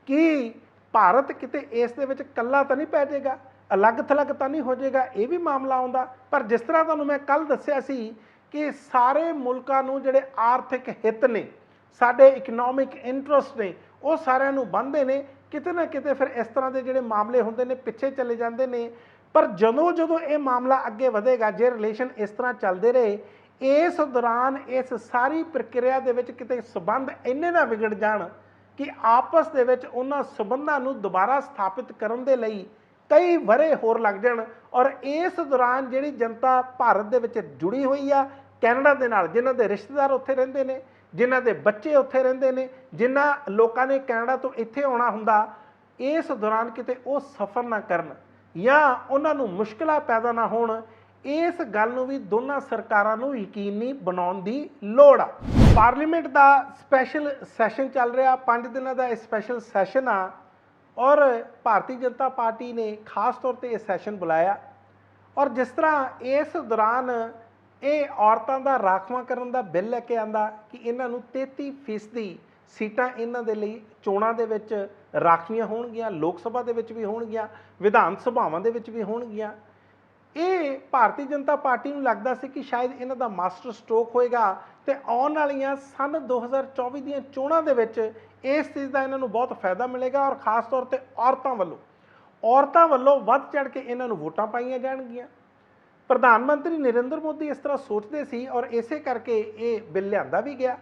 ਕਿ ਭਾਰਤ ਕਿਤੇ ਇਸ ਦੇ ਵਿੱਚ ਇਕੱਲਾ ਤਾਂ ਨਹੀਂ ਪੈ ਜਾਏਗਾ, ਅਲੱਗ ਥਲੱਗ ਤਾਂ ਨਹੀਂ ਹੋ ਜਾਏਗਾ, ਇਹ ਵੀ ਮਾਮਲਾ ਆਉਂਦਾ। ਪਰ ਜਿਸ ਤਰ੍ਹਾਂ ਤੁਹਾਨੂੰ ਮੈਂ ਕੱਲ ਦੱਸਿਆ ਸੀ ਕਿ ਸਾਰੇ ਮੁਲਕਾਂ ਨੂੰ ਜਿਹੜੇ ਆਰਥਿਕ ਹਿੱਤ ਨੇ, ਸਾਡੇ ਇਕਨੋਮਿਕ ਇੰਟਰਸਟ ਨੇ, ਉਹ ਸਾਰਿਆਂ ਨੂੰ ਬੰਨ੍ਹਦੇ ਨੇ। ਕਿਤੇ ਨਾ ਕਿਤੇ ਫਿਰ ਇਸ ਤਰ੍ਹਾਂ ਦੇ ਜਿਹੜੇ ਮਾਮਲੇ ਹੁੰਦੇ ਨੇ ਪਿੱਛੇ ਚਲੇ ਜਾਂਦੇ ਨੇ। ਪਰ ਜਦੋਂ ਜਦੋਂ ਇਹ ਮਾਮਲਾ ਅੱਗੇ ਵਧੇਗਾ, ਜੇ ਰਿਲੇਸ਼ਨ ਇਸ ਤਰ੍ਹਾਂ ਚੱਲਦੇ ਰਹੇ, ਇਸ ਦੌਰਾਨ ਇਸ ਸਾਰੀ ਪ੍ਰਕਿਰਿਆ ਦੇ ਵਿੱਚ ਕਿਤੇ ਸਬੰਧ ਇੰਨੇ ਨਾ ਵਿਗੜ ਜਾਣ ਕਿ ਆਪਸ ਦੇ ਵਿੱਚ ਉਹਨਾਂ ਸਬੰਧਾਂ ਨੂੰ ਦੁਬਾਰਾ ਸਥਾਪਿਤ ਕਰਨ ਦੇ ਲਈ ਕਈ ਵਰ੍ਹੇ ਹੋਰ ਲੱਗ ਜਾਣ। ਔਰ ਇਸ ਦੌਰਾਨ ਜਿਹੜੀ ਜਨਤਾ ਭਾਰਤ ਦੇ ਵਿੱਚ ਜੁੜੀ ਹੋਈ ਆ ਕੈਨੇਡਾ ਦੇ ਨਾਲ, ਜਿਨ੍ਹਾਂ ਦੇ ਰਿਸ਼ਤੇਦਾਰ ਉੱਥੇ ਰਹਿੰਦੇ ਨੇ, ਜਿਨ੍ਹਾਂ ਦੇ ਬੱਚੇ ਉੱਥੇ ਰਹਿੰਦੇ ਨੇ, ਜਿਨ੍ਹਾਂ ਲੋਕਾਂ ਨੇ ਕੈਨੇਡਾ ਤੋਂ ਇੱਥੇ ਆਉਣਾ ਹੁੰਦਾ, ਇਸ ਦੌਰਾਨ ਕਿਤੇ ਉਹ ਸਫ਼ਰ ਨਾ ਕਰਨ ਜਾਂ ਉਹਨਾਂ ਨੂੰ ਮੁਸ਼ਕਲਾਂ ਪੈਦਾ ਨਾ ਹੋਣ, ਇਸ ਗੱਲ ਨੂੰ ਵੀ ਦੋਨਾਂ ਸਰਕਾਰਾਂ ਨੂੰ ਯਕੀਨੀ ਬਣਾਉਣ ਦੀ ਲੋੜ ਆ। ਪਾਰਲੀਮੈਂਟ ਦਾ ਸਪੈਸ਼ਲ ਸੈਸ਼ਨ ਚੱਲ ਰਿਹਾ, 5 ਦਿਨਾਂ ਦਾ ਇਹ ਸਪੈਸ਼ਲ ਸੈਸ਼ਨ ਆ, ਔਰ ਭਾਰਤੀ ਜਨਤਾ ਪਾਰਟੀ ਨੇ ਖਾਸ ਤੌਰ ਤੇ ਇਹ ਸੈਸ਼ਨ ਬੁਲਾਇਆ। ਔਰ ਜਿਸ ਤਰ੍ਹਾਂ ਇਸ ਦੌਰਾਨ ਇਹ ਔਰਤਾਂ ਦਾ ਰਾਖਵਾਂ ਕਰਨ ਦਾ ਬਿੱਲ ਲੈ ਕੇ ਆਂਦਾ ਕਿ ਇਹਨਾਂ ਨੂੰ 33% ਸੀਟਾਂ ਇਹਨਾਂ ਦੇ ਲਈ ਚੋਣਾਂ ਦੇ ਵਿੱਚ ਰਾਖਵੀਆਂ ਹੋਣਗੀਆਂ, ਲੋਕ ਸਭਾ ਦੇ ਵਿੱਚ ਵੀ ਹੋਣਗੀਆਂ, ਵਿਧਾਨ ਸਭਾਵਾਂ ਦੇ ਵਿੱਚ ਵੀ ਹੋਣਗੀਆਂ। ਇਹ ਭਾਰਤੀ ਜਨਤਾ ਪਾਰਟੀ ਨੂੰ ਲੱਗਦਾ ਸੀ ਕਿ ਸ਼ਾਇਦ ਇਹਨਾਂ ਦਾ ਮਾਸਟਰ ਸਟ੍ਰੋਕ ਹੋਏਗਾ ਤੇ ਆਉਣ ਵਾਲੀਆਂ ਸਨ 2024 ਦੀਆਂ ਚੋਣਾਂ ਦੇ ਵਿੱਚ ਇਸ ਚੀਜ਼ ਦਾ ਇਹਨਾਂ ਨੂੰ ਬਹੁਤ ਫਾਇਦਾ ਮਿਲੇਗਾ, ਔਰ ਖਾਸ ਤੌਰ ਤੇ ਔਰਤਾਂ ਵੱਲੋਂ ਵੱਧ ਚੜ੍ਹ ਕੇ ਇਹਨਾਂ ਨੂੰ ਵੋਟਾਂ ਪਾਈਆਂ ਜਾਣਗੀਆਂ। ਪ੍ਰਧਾਨ ਮੰਤਰੀ ਨਰਿੰਦਰ ਮੋਦੀ ਇਸ ਤਰ੍ਹਾਂ ਸੋਚਦੇ ਸੀ, ਔਰ ਇਸੇ ਕਰਕੇ ਇਹ ਬਿੱਲ ਲਿਆਂਦਾ ਵੀ ਗਿਆ।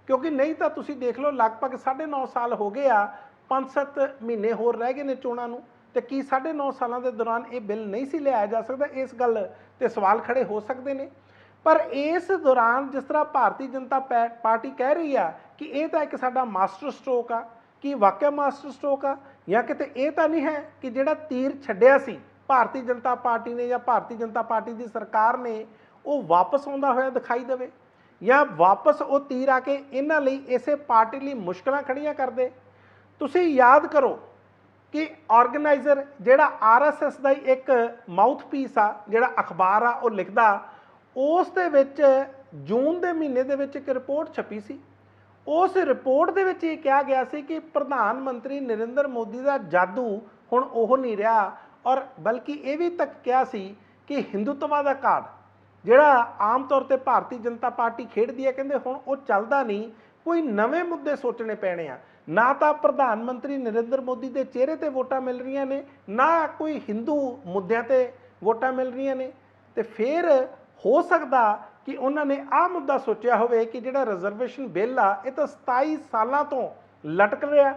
ਕਿਉਂਕਿ ਨਹੀਂ ਤਾਂ ਤੁਸੀਂ ਦੇਖ ਲਓ, ਲਗਭਗ 9.5 ਸਾਲ ਹੋ ਗਏ ਆ, 5-7 ਮਹੀਨੇ ਹੋਰ ਰਹਿ ਗਏ ਨੇ ਚੋਣਾਂ ਨੂੰ, ਤੇ ਕੀ 9.5 ਸਾਲਾਂ ਦੇ ਦੌਰਾਨ ਇਹ ਬਿੱਲ ਨਹੀਂ ਸੀ ਲਿਆਇਆ ਜਾ ਸਕਦਾ? ਇਸ ਗੱਲ ਤੇ ਸਵਾਲ ਖੜੇ ਹੋ ਸਕਦੇ ਨੇ। पर इस दौरान जिस तरह भारतीय जनता पार्टी कह रही है कि यह तो एक साडा मास्टर स्ट्रोक आ, कि वाकई मास्टर स्ट्रोक आ या किते ये तो नहीं है कि जिहड़ा तीर छड्डिया सी भारतीय जनता पार्टी ने या भारतीय जनता पार्टी की सरकार ने वो वापस आउंदा होया दिखाई देवे, या वापस वो तीर आके इन्हां लई इसे पार्टी लई मुश्किलां खड़ियां कर दे। तुसीं याद करो कि ऑर्गेनाइजर जिहड़ा RSS का एक माउथ पीस आ, जिहड़ा अखबार आ, वो लिखदा, उस दे विच जून के महीने दे विच एक रिपोर्ट छपी सी। उस रिपोर्ट दे विच ये कहा गया सी कि प्रधानमंत्री नरेंद्र मोदी का जादू हुण ओह नहीं रहा, और बल्कि ये भी तक कहा सी कि हिंदुत्व का कार्ड जिहड़ा आम तौर पर भारतीय जनता पार्टी खेडदी है, कहंदे हुण वो चलदा नहीं, कोई नवे मुद्दे सोचने पैणे आ। ना तो प्रधानमंत्री नरेंद्र मोदी के चेहरे ते वोटां मिल रही ने, ना कोई हिंदू मुद्दों ते वोटां मिल रही ने, तो फिर हो सकता कि उन्होंने आ मुद्दा सोचा होवे कि जिहड़ा रिजर्वेशन बिल आ ये तो 27 सालों तो लटक रहा,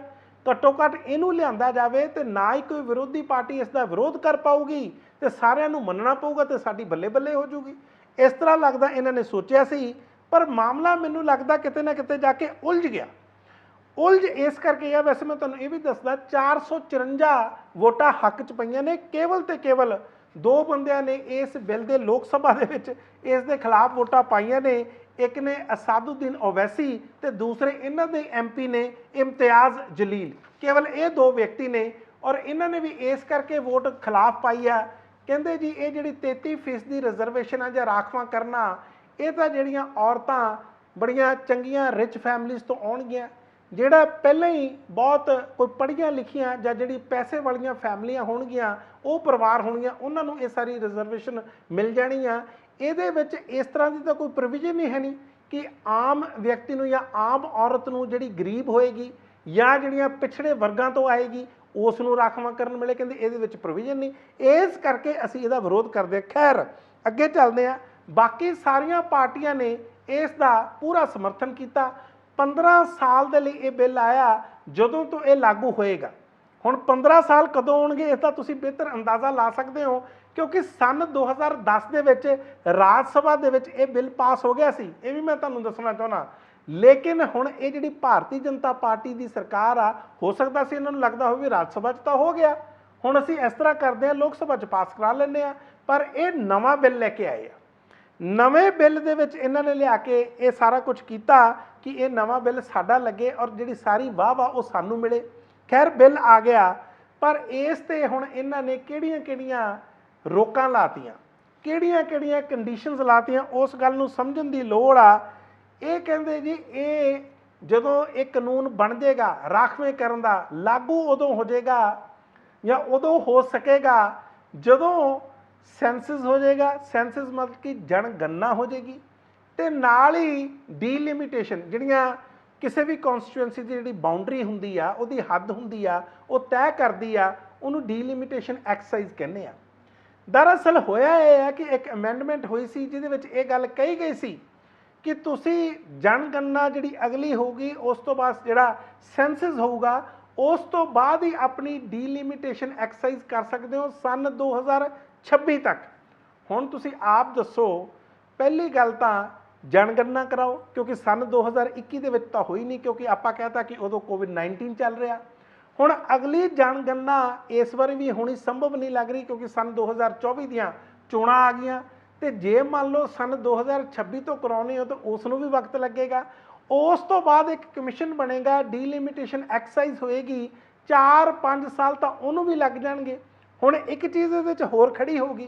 घट्टो घट्ट इनू लिआंदा जावे तो ना ही कोई विरोधी पार्टी इसका विरोध कर पाऊगी, तो सारिਆਂ ਨੂੰ ਮੰਨਣਾ पऊगा, तो साडी बल्ले बल्ले हो जूगी। इस तरह लगता इन्होंने सोचा सी, पर मामला मैनू लगता किते ना किते जाके उलझ गया। उलझ इस करके है, वैसे मैं तुहानूं ये भी दसदा 454 वोटां हक च पईआं ने, केवल तो केवल 2 बंदियां ने इस बिल के लोक सभा दे विच इस दे खिलाफ वोटां पाईआं ने। एक ने असादुद्दीन ओवैसी ते दूसरे इन्हां दे MP ने इम्तियाज़ जलील, केवल ये 2 व्यक्ति ने, और इन्होंने भी इस करके वोट खिलाफ पाई आ। कहते जी ये जी 33% रिजर्वेशन है ਜਾਂ राखवां करना, ये तो ਜਿਹੜੀਆਂ औरतां बड़ियां चंगियां रिच फैमिलीज़ तो आउणगीਆਂ, ਜਿਹੜਾ ਪਹਿਲਾਂ ही बहुत कोई पढ़िया लिखियां ਜਾਂ ਜਿਹੜੀ पैसे वालियां फैमिलियां होणगीਆਂ, ਉਹ ਪਰਿਵਾਰ ਹੋਣਗੀਆਂ, ਉਹਨਾਂ ਨੂੰ ਇਹ ਸਾਰੀ ਰਿਜ਼ਰਵੇਸ਼ਨ ਮਿਲ ਜਾਣੀ ਆ। ਇਹਦੇ ਵਿੱਚ ਇਸ ਤਰ੍ਹਾਂ ਦੀ ਤਾਂ ਕੋਈ ਪ੍ਰੋਵੀਜ਼ਨ ਹੀ ਹੈ ਨਹੀਂ ਕਿ ਆਮ ਵਿਅਕਤੀ ਨੂੰ ਜਾਂ ਆਮ ਔਰਤ ਨੂੰ ਜਿਹੜੀ ਗਰੀਬ ਹੋਏਗੀ ਜਾਂ ਜਿਹੜੀਆਂ ਪਿਛੜੇ ਵਰਗਾਂ ਤੋਂ ਆਏਗੀ ਉਸ ਨੂੰ ਰਾਖਵਾਂ ਕਰਨ ਮਿਲੇ, ਕਹਿੰਦੇ ਇਹਦੇ ਵਿੱਚ ਪ੍ਰੋਵੀਜ਼ਨ ਨਹੀਂ। ਇਸ ਕਰਕੇ ਅਸੀਂ ਇਹਦਾ ਵਿਰੋਧ ਕਰਦੇ। ਖੈਰ ਅੱਗੇ ਚੱਲਦੇ ਹਾਂ। ਬਾਕੀ ਸਾਰੀਆਂ ਪਾਰਟੀਆਂ ਨੇ ਇਸ ਦਾ ਪੂਰਾ ਸਮਰਥਨ ਕੀਤਾ। 15 ਸਾਲ ਦੇ ਲਈ ਇਹ ਬਿੱਲ ਆਇਆ, ਜਦੋਂ ਤੋਂ ਇਹ ਲਾਗੂ ਹੋਏਗਾ। ਹੁਣ 15 ਸਾਲ ਕਦੋਂ ਆਉਣਗੇ ਇਸ ਦਾ ਤੁਸੀਂ ਬਿਹਤਰ ਅੰਦਾਜ਼ਾ ਲਾ ਸਕਦੇ ਹੋ, ਕਿਉਂਕਿ ਸਨ 2010 ਦੇ ਵਿੱਚ ਰਾਜ ਸਭਾ ਦੇ ਵਿੱਚ ਇਹ ਬਿੱਲ ਪਾਸ ਹੋ ਗਿਆ ਸੀ, ਇਹ ਵੀ ਮੈਂ ਤੁਹਾਨੂੰ ਦੱਸਣਾ ਚਾਹੁੰਦਾ। लेकिन हुण ये जिहड़ी भारतीय जनता पार्टी की सरकार आ, हो सकता सी इन्हां नूं लगदा होवे राज सभा च तां हो गया, हुण असीं इस तरह करते हैं लोक सभा च पास करा लैंदे आ, पर ये नवां बिल लैके आए आ। नवें बिल दे विच इन्हां ने लिया के ये सारा कुछ कीता कि ये नवां बिल साडा लगे और जिहड़ी सारी वाह वाह वो सानूं मिले। खैर बिल आ गया, पर इस ते हुण इन्हां ने किहड़ियां रोकां लातियां, किहड़ियां कंडीशनस लातियां, उस गल नूं समझण दी लोड़ आ। ये कहते जी ये जदों एक कानून बन जाएगा राखवेंकरण का, लागू उदों हो जाएगा या उदों हो सकेगा जदों सेंसस हो जाएगा। सेंसस मतलब कि जनगणना हो जाएगी, तो नाल ही डीलिमिटेशन जिहड़ियां किसी भी कॉन्स्टिट्यूएंसी की जिहड़ी बाउंडरी हुंदी आ, उहदी हद हुंदी आ, वो तय करदी आ, उहनूं डीलिमिटेशन एक्सरसाइज कहने आ। दरअसल होया ये है कि एक अमेंडमेंट हुई सी जिहदे विच ये गल कही गई सी कि तुसी जनगणना जिहड़ी अगली होगी उस तो बाद जिहड़ा सेंसस होगा उस तो बाद ही अपनी डीलिमिटेशन एक्सरसाइज कर सकते हो सन 2026 तक। हुण तुसी आप दसो, पहली गल तां जनगणना कराओ, क्योंकि सन 2021 दे विच तां होई नहीं, क्योंकि आपां कहता कि उदों कोविड-19 चल रहा। हुण अगली जनगणना इस बार भी होनी संभव नहीं लग रही, क्योंकि सन 2024 दीआं चोणां आ गईआं, तो जे मान लो सन 2026 तो कराने हो तो उसनों भी वक्त लगेगा। उस तो बाद एक कमिशन बनेगा, डीलिमिटेशन एक्सरसाइज होएगी, 4-5 साल तो उन्होंने भी लग जाएंगे। हुण एक चीज़ ये होर खड़ी होगी,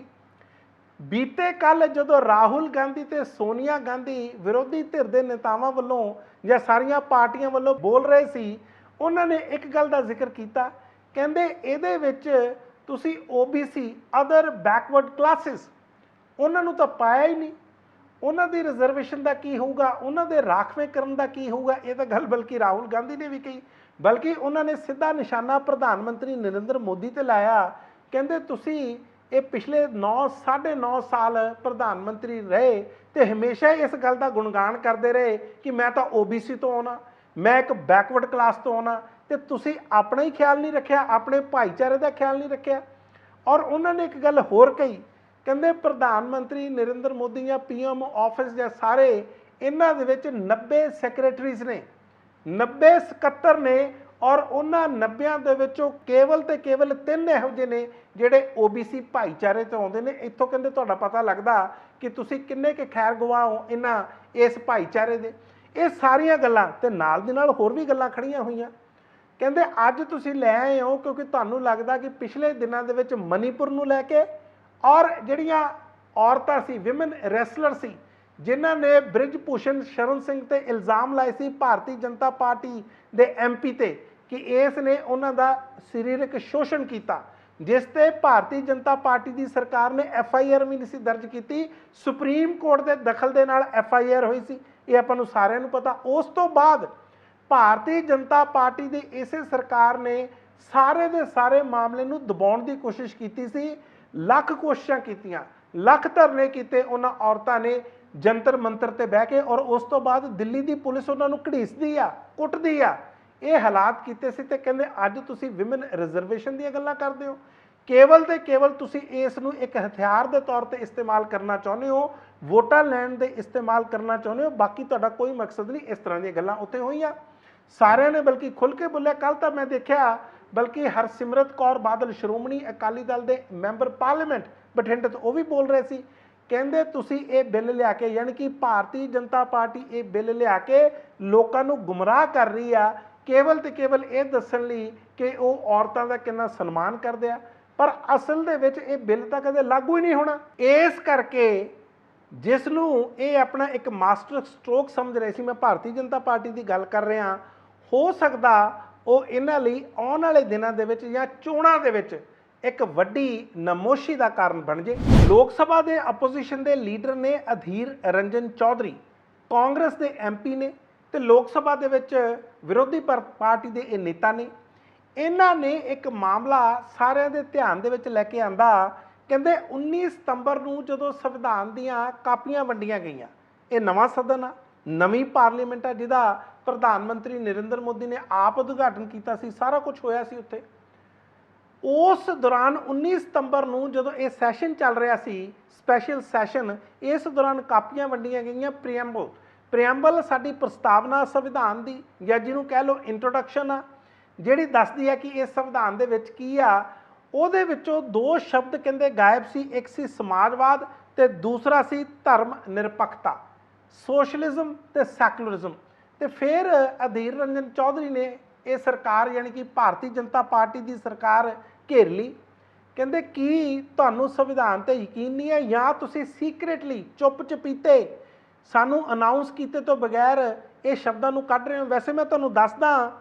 बीते कल जो राहुल गांधी ते सोनिया गांधी विरोधी धिर के नेतावां वालों या सारिया पार्टियां वालों बोल रहे सी, उन्होंने एक गल का जिक्र किया, कहंदे इहदे विच तुसीं OBC अदर बैकवर्ड क्लासिस उन्होंने तो पाया ही नहीं, उन्होंने रिजर्वेशन का की होगा, उन्होंने राखवेंकरण का की होगा, ये तो गल बल्कि राहुल गांधी ने भी कही, बल्कि उन्होंने सीधा निशाना प्रधानमंत्री नरेंद्र मोदी ते लाया। कहते तुसी ये पिछले 9-9.5 साल प्रधानमंत्री रहे तो हमेशा इस गल का गुणगान करते रहे कि मैं तो OBC तो आना, मैं एक बैकवर्ड क्लास तो आना, तो तुसी अपना ही ख्याल नहीं रखा, अपने भाईचारे का ख्याल नहीं रखा। और उन्होंने एक गल होर कही, ਕਹਿੰਦੇ ਪ੍ਰਧਾਨ ਮੰਤਰੀ ਨਰਿੰਦਰ ਮੋਦੀ ਜਾਂ ਪੀਐਮ ਆਫਿਸ ਜਾਂ ਸਾਰੇ ਇਹਨਾਂ ਦੇ ਵਿੱਚ 90 ਸੈਕਟਰੀਜ਼ ਨੇ, 90 ਸਕੱਤਰ ਨੇ, ਔਰ ਉਹਨਾਂ 90 ਦੇ ਵਿੱਚੋਂ ਕੇਵਲ ਤੇ ਕੇਵਲ 3 ਇਹੋ ਜਿਹੇ ਨੇ ਜਿਹੜੇ ਓਬੀਸੀ ਭਾਈਚਾਰੇ ਤੋਂ ਆਉਂਦੇ ਨੇ। ਇੱਥੋਂ ਕਹਿੰਦੇ ਤੁਹਾਡਾ ਪਤਾ ਲੱਗਦਾ ਕਿ ਤੁਸੀਂ ਕਿੰਨੇ ਕੁ ਖੈਰ ਗਵਾਹ ਹੋ ਇਹਨਾਂ ਇਸ ਭਾਈਚਾਰੇ ਦੇ। ਇਹ ਸਾਰੀਆਂ ਗੱਲਾਂ ਤੇ ਨਾਲ ਦੀ ਨਾਲ ਹੋਰ ਵੀ ਗੱਲਾਂ ਖੜੀਆਂ ਹੋਈਆਂ। ਕਹਿੰਦੇ ਅੱਜ ਤੁਸੀਂ ਲੈ ਆਏ ਹੋ ਕਿਉਂਕਿ ਤੁਹਾਨੂੰ ਲੱਗਦਾ ਕਿ ਪਿਛਲੇ ਦਿਨਾਂ ਦੇ ਵਿੱਚ ਮਨੀਪੁਰ ਨੂੰ ਲੈ ਕੇ ਔਰ ਜਿਹੜੀਆਂ ਔਰਤਾਂ ਸੀ, ਵਿਮਨ ਰੈਸਲਰ ਸੀ, ਜਿਨ੍ਹਾਂ ਨੇ ਬ੍ਰਿਜ ਭੂਸ਼ਣ ਸ਼ਰਨ ਸਿੰਘ ਤੇ ਇਲਜ਼ਾਮ ਲਾਏ ਸੀ ਭਾਰਤੀ ਜਨਤਾ ਪਾਰਟੀ ਦੇ ਐਮਪੀ ਤੇ ਕਿ ਇਸ ਨੇ ਉਹਨਾਂ ਦਾ ਸਰੀਰਕ ਸ਼ੋਸ਼ਣ ਕੀਤਾ, ਜਿਸ ਤੇ ਭਾਰਤੀ ਜਨਤਾ ਪਾਰਟੀ ਦੀ ਸਰਕਾਰ ਨੇ FIR ਵੀ ਨਹੀਂ ਸੀ ਦਰਜ ਕੀਤੀ। ਸੁਪਰੀਮ ਕੋਰਟ ਦੇ ਦਖਲ ਦੇ ਨਾਲ FIR ਹੋਈ ਸੀ, ਇਹ ਆਪਾਂ ਨੂੰ ਸਾਰਿਆਂ ਨੂੰ ਪਤਾ। ਉਸ ਤੋਂ ਬਾਅਦ ਭਾਰਤੀ ਜਨਤਾ ਪਾਰਟੀ ਦੀ ਇਸੇ ਸਰਕਾਰ ਨੇ ਸਾਰੇ ਦੇ ਸਾਰੇ ਮਾਮਲੇ ਨੂੰ ਦਬਾਉਣ ਦੀ ਕੋਸ਼ਿਸ਼ ਕੀਤੀ ਸੀ। ਲੱਖ ਕੋਸ਼ਿਸ਼ਾਂ ਕੀਤੀਆਂ, ਲੱਖ ਧਰਨੇ ਕੀਤੇ ਉਹਨਾਂ ਔਰਤਾਂ ਨੇ ਜੰਤਰ ਮੰਤਰ ਤੇ ਬਹਿ ਕੇ, ਔਰ ਉਸ ਤੋਂ ਬਾਅਦ ਦਿੱਲੀ ਦੀ ਪੁਲਿਸ ਉਹਨਾਂ ਨੂੰ ਘੜੀਸਦੀ ਆ, ਕੁੱਟਦੀ ਆ। ਇਹ ਹਾਲਾਤ ਕੀਤੇ ਸੀ ਤੇ ਕਹਿੰਦੇ ਅੱਜ ਤੁਸੀਂ ਵਿਮਨ ਰਿਜ਼ਰਵੇਸ਼ਨ ਦੀਆਂ ਗੱਲਾਂ ਕਰਦੇ ਹੋ। ਕੇਵਲ ਤੇ ਕੇਵਲ ਤੁਸੀਂ ਇਸ ਨੂੰ ਇੱਕ ਹਥਿਆਰ ਦੇ ਤੌਰ ਤੇ ਇਸਤੇਮਾਲ ਕਰਨਾ ਚਾਹੁੰਦੇ ਹੋ, ਵੋਟਾਂ ਲੈਣ ਦੇ ਇਸਤੇਮਾਲ ਕਰਨਾ ਚਾਹੁੰਦੇ ਹੋ। ਬਾਕੀ ਤੁਹਾਡਾ ਕੋਈ ਮਕਸਦ ਨਹੀਂ। ਇਸ ਤਰ੍ਹਾਂ ਦੀਆਂ ਗੱਲਾਂ ਉੱਥੇ ਹੋਈਆਂ, ਸਾਰਿਆਂ ਨੇ ਬਲਕਿ ਖੁੱਲ੍ਹ ਕੇ ਬੋਲਿਆ। ਕੱਲ੍ਹ ਤਾਂ ਮੈਂ ਦੇਖਿਆ ਬਲਕਿ ਹਰਸਿਮਰਤ ਕੌਰ ਬਾਦਲ ਸ਼੍ਰੋਮਣੀ ਅਕਾਲੀ ਦਲ ਦੇ ਮੈਂਬਰ ਪਾਰਲੀਮੈਂਟ ਬਠਿੰਡੇ ਤੋਂ ਉਹ ਵੀ ਬੋਲ ਰਹੇ ਸੀ। ਕਹਿੰਦੇ ਤੁਸੀਂ ਇਹ ਬਿੱਲ ਲਿਆ ਕੇ, ਯਾਨੀ ਕਿ ਭਾਰਤੀ ਜਨਤਾ ਪਾਰਟੀ ਇਹ ਬਿੱਲ ਲਿਆ ਕੇ ਲੋਕਾਂ ਨੂੰ ਗੁੰਮਰਾਹ ਕਰ ਰਹੀ ਆ, ਕੇਵਲ ਤੇ ਕੇਵਲ ਇਹ ਦੱਸਣ ਲਈ ਕਿ ਉਹ ਔਰਤਾਂ ਦਾ ਕਿੰਨਾ ਸਨਮਾਨ ਕਰਦੇ ਆ, ਪਰ ਅਸਲ ਦੇ ਵਿੱਚ ਇਹ ਬਿੱਲ ਤਾਂ ਕਦੇ ਲਾਗੂ ਹੀ ਨਹੀਂ ਹੋਣਾ। ਇਸ ਕਰਕੇ ਜਿਸ ਨੂੰ ਇਹ ਆਪਣਾ ਇੱਕ ਮਾਸਟਰ ਸਟ੍ਰੋਕ ਸਮਝ ਰਹੇ ਸੀ, ਮੈਂ ਭਾਰਤੀ ਜਨਤਾ ਪਾਰਟੀ ਦੀ ਗੱਲ ਕਰ ਰਿਹਾ, ਹੋ ਸਕਦਾ ਉਹ ਇਹਨਾਂ ਲਈ ਆਉਣ ਵਾਲੇ ਦਿਨਾਂ ਦੇ ਵਿੱਚ ਜਾਂ ਚੋਣਾਂ ਦੇ ਵਿੱਚ ਇੱਕ ਵੱਡੀ ਨਮੋਸ਼ੀ ਦਾ ਕਾਰਨ ਬਣ ਜੇ। ਲੋਕ ਸਭਾ ਦੇ ਆਪੋਜੀਸ਼ਨ ਦੇ ਲੀਡਰ ਨੇ ਅਧੀਰ ਰੰਜਨ ਚੌਧਰੀ, ਕਾਂਗਰਸ ਦੇ MP ਨੇ ਤੇ ਲੋਕ ਸਭਾ ਦੇ ਵਿੱਚ ਵਿਰੋਧੀ ਪਾਰਟੀ ਦੇ ਇਹ ਨੇਤਾ ਨੇ। ਇਹਨਾਂ ਨੇ ਇੱਕ ਮਾਮਲਾ ਸਾਰਿਆਂ ਦੇ ਧਿਆਨ ਦੇ ਵਿੱਚ ਲੈ ਕੇ ਆਂਦਾ। ਕਹਿੰਦੇ 19 ਸਤੰਬਰ ਨੂੰ ਜਦੋਂ ਸੰਵਿਧਾਨ ਦੀਆਂ ਕਾਪੀਆਂ ਵੰਡੀਆਂ ਗਈਆਂ, ਇਹ ਨਵਾਂ ਸਦਨ ਆ, ਨਵੀਂ ਪਾਰਲੀਮੈਂਟ ਆ, ਜਿਹਦਾ ਪ੍ਰਧਾਨ ਮੰਤਰੀ ਨਰਿੰਦਰ ਮੋਦੀ ਨੇ ਆਪ ਉਦਘਾਟਨ ਕੀਤਾ ਸੀ, ਸਾਰਾ ਕੁਝ ਹੋਇਆ ਸੀ ਉੱਥੇ। ਉਸ ਦੌਰਾਨ 19 ਸਤੰਬਰ ਨੂੰ ਜਦੋਂ ਇਹ ਸੈਸ਼ਨ ਚੱਲ ਰਿਹਾ ਸੀ, ਸਪੈਸ਼ਲ ਸੈਸ਼ਨ, ਇਸ ਦੌਰਾਨ ਕਾਪੀਆਂ ਵੰਡੀਆਂ ਗਈਆਂ। ਪ੍ਰੀਐਂਬਲ ਸਾਡੀ ਪ੍ਰਸਤਾਵਨਾ ਸੰਵਿਧਾਨ ਦੀ, ਜਾਂ ਜਿਹਨੂੰ ਕਹਿ ਲਓ ਇੰਟਰੋਡਕਸ਼ਨ ਆ, ਜਿਹੜੀ ਦੱਸਦੀ ਹੈ ਕਿ ਇਸ ਸੰਵਿਧਾਨ ਦੇ ਵਿੱਚ ਕੀ ਆ। ਉਹਦੇ ਵਿੱਚੋਂ 2 ਸ਼ਬਦ ਕਹਿੰਦੇ ਗਾਇਬ ਸੀ, ਇੱਕ ਸੀ ਸਮਾਜਵਾਦ ਤੇ ਦੂਸਰਾ ਸੀ ਧਰਮ ਨਿਰਪੱਖਤਾ, ਸੋਸ਼ਲਿਜ਼ਮ ਤੇ ਸੈਕੂਲਰਿਜ਼ਮ। ਤੇ ਫਿਰ ਅਧੀਰ ਰੰਜਨ ਚੌਧਰੀ ਨੇ ਇਹ ਸਰਕਾਰ, ਯਾਨੀ ਕਿ ਭਾਰਤੀ ਜਨਤਾ ਪਾਰਟੀ ਦੀ ਸਰਕਾਰ ਘੇਰ ਲਈ। ਕਹਿੰਦੇ ਕੀ ਤੁਹਾਨੂੰ ਸੰਵਿਧਾਨ ਤੇ ਯਕੀਨ ਨਹੀਂ ਹੈ, ਜਾਂ ਤੁਸੀਂ ਸੀਕ੍ਰੇਟਲੀ ਚੁੱਪ ਚਪੀਤੇ ਸਾਨੂੰ ਅਨਾਉਂਸ ਕੀਤੇ ਤੋਂ ਬਗੈਰ ਇਹ ਸ਼ਬਦਾਂ ਨੂੰ ਕੱਢ ਰਹੇ ਹੋ। ਵੈਸੇ ਮੈਂ ਤੁਹਾਨੂੰ ਦੱਸਦਾ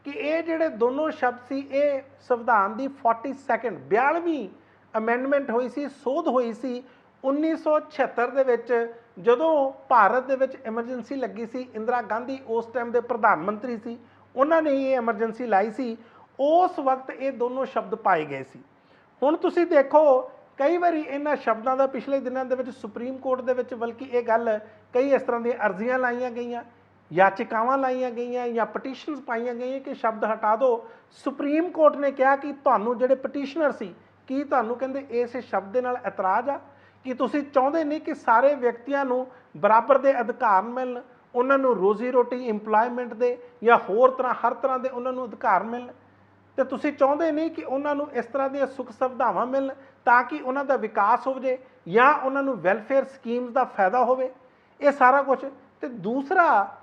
ਕਿ ਇਹ ਜਿਹੜੇ ਦੋਨੋਂ ਸ਼ਬਦ ਸੀ, ਇਹ ਸੰਵਿਧਾਨ ਦੀ 42ਵੀਂ ਅਮੈਂਡਮੈਂਟ ਹੋਈ ਸੀ, ਸੋਧ ਹੋਈ ਸੀ 1976 ਦੇ ਵਿੱਚ, ਜਦੋਂ ਭਾਰਤ ਦੇ ਵਿੱਚ ਐਮਰਜੈਂਸੀ ਲੱਗੀ ਸੀ। ਇੰਦਰਾ ਗਾਂਧੀ ਉਸ ਟਾਈਮ ਦੇ ਪ੍ਰਧਾਨ ਮੰਤਰੀ ਸੀ, ਉਹਨਾਂ ਨੇ ਇਹ ਐਮਰਜੈਂਸੀ ਲਾਈ ਸੀ। ਉਸ ਵਕਤ ਇਹ ਦੋਨੋਂ ਸ਼ਬਦ ਪਾਏ ਗਏ ਸੀ। ਹੁਣ ਤੁਸੀਂ ਦੇਖੋ ਕਈ ਵਾਰੀ ਇਹਨਾਂ ਸ਼ਬਦਾਂ ਦਾ ਪਿਛਲੇ ਦਿਨਾਂ ਦੇ ਵਿੱਚ ਸੁਪਰੀਮ ਕੋਰਟ ਦੇ ਵਿੱਚ ਬਲਕਿ ਇਹ ਗੱਲ ਕਈ ਇਸ ਤਰ੍ਹਾਂ ਦੀਆਂ ਅਰਜ਼ੀਆਂ ਲਾਈਆਂ ਗਈਆਂ, ਯਾਚਿਕਾਵਾਂ ਲਾਈਆਂ ਗਈਆਂ ਜਾਂ ਪਟੀਸ਼ਨਸ ਪਾਈਆਂ ਗਈਆਂ ਕਿ ਸ਼ਬਦ ਹਟਾ ਦਿਓ। ਸੁਪਰੀਮ ਕੋਰਟ ਨੇ ਕਿਹਾ ਕਿ ਤੁਹਾਨੂੰ ਜਿਹੜੇ ਪਟੀਸ਼ਨਰ ਸੀ, ਕੀ ਤੁਹਾਨੂੰ ਕਹਿੰਦੇ ਇਸ ਸ਼ਬਦ ਦੇ ਨਾਲ ਇਤਰਾਜ਼ ਆ ਕਿ ਤੁਸੀਂ ਚਾਹੁੰਦੇ ਨਹੀਂ ਕਿ ਸਾਰੇ ਵਿਅਕਤੀਆਂ ਨੂੰ ਬਰਾਬਰ ਦੇ ਅਧਿਕਾਰ ਮਿਲਣ, ਉਹਨਾਂ ਨੂੰ ਰੋਜ਼ੀ ਰੋਟੀ, ਇੰਪਲਾਇਮੈਂਟ ਦੇ ਜਾਂ ਹੋਰ ਤਰ੍ਹਾਂ ਹਰ ਤਰ੍ਹਾਂ ਦੇ ਉਹਨਾਂ ਨੂੰ ਅਧਿਕਾਰ ਮਿਲਣ, ਤੇ ਤੁਸੀਂ ਚਾਹੁੰਦੇ ਨਹੀਂ ਕਿ ਉਹਨਾਂ ਨੂੰ ਇਸ ਤਰ੍ਹਾਂ ਦੀਆਂ ਸੁੱਖ ਸੁਵਿਧਾਵਾਂ ਮਿਲਣ ਤਾਂ ਕਿ ਉਹਨਾਂ ਦਾ ਵਿਕਾਸ ਹੋ ਜਾਵੇ ਜਾਂ ਉਹਨਾਂ ਨੂੰ ਵੈਲਫੇਅਰ ਸਕੀਮਸ ਦਾ ਫਾਇਦਾ ਹੋਵੇ, ਇਹ ਸਾਰਾ ਕੁਝ। ਤੇ ਦੂਸਰਾ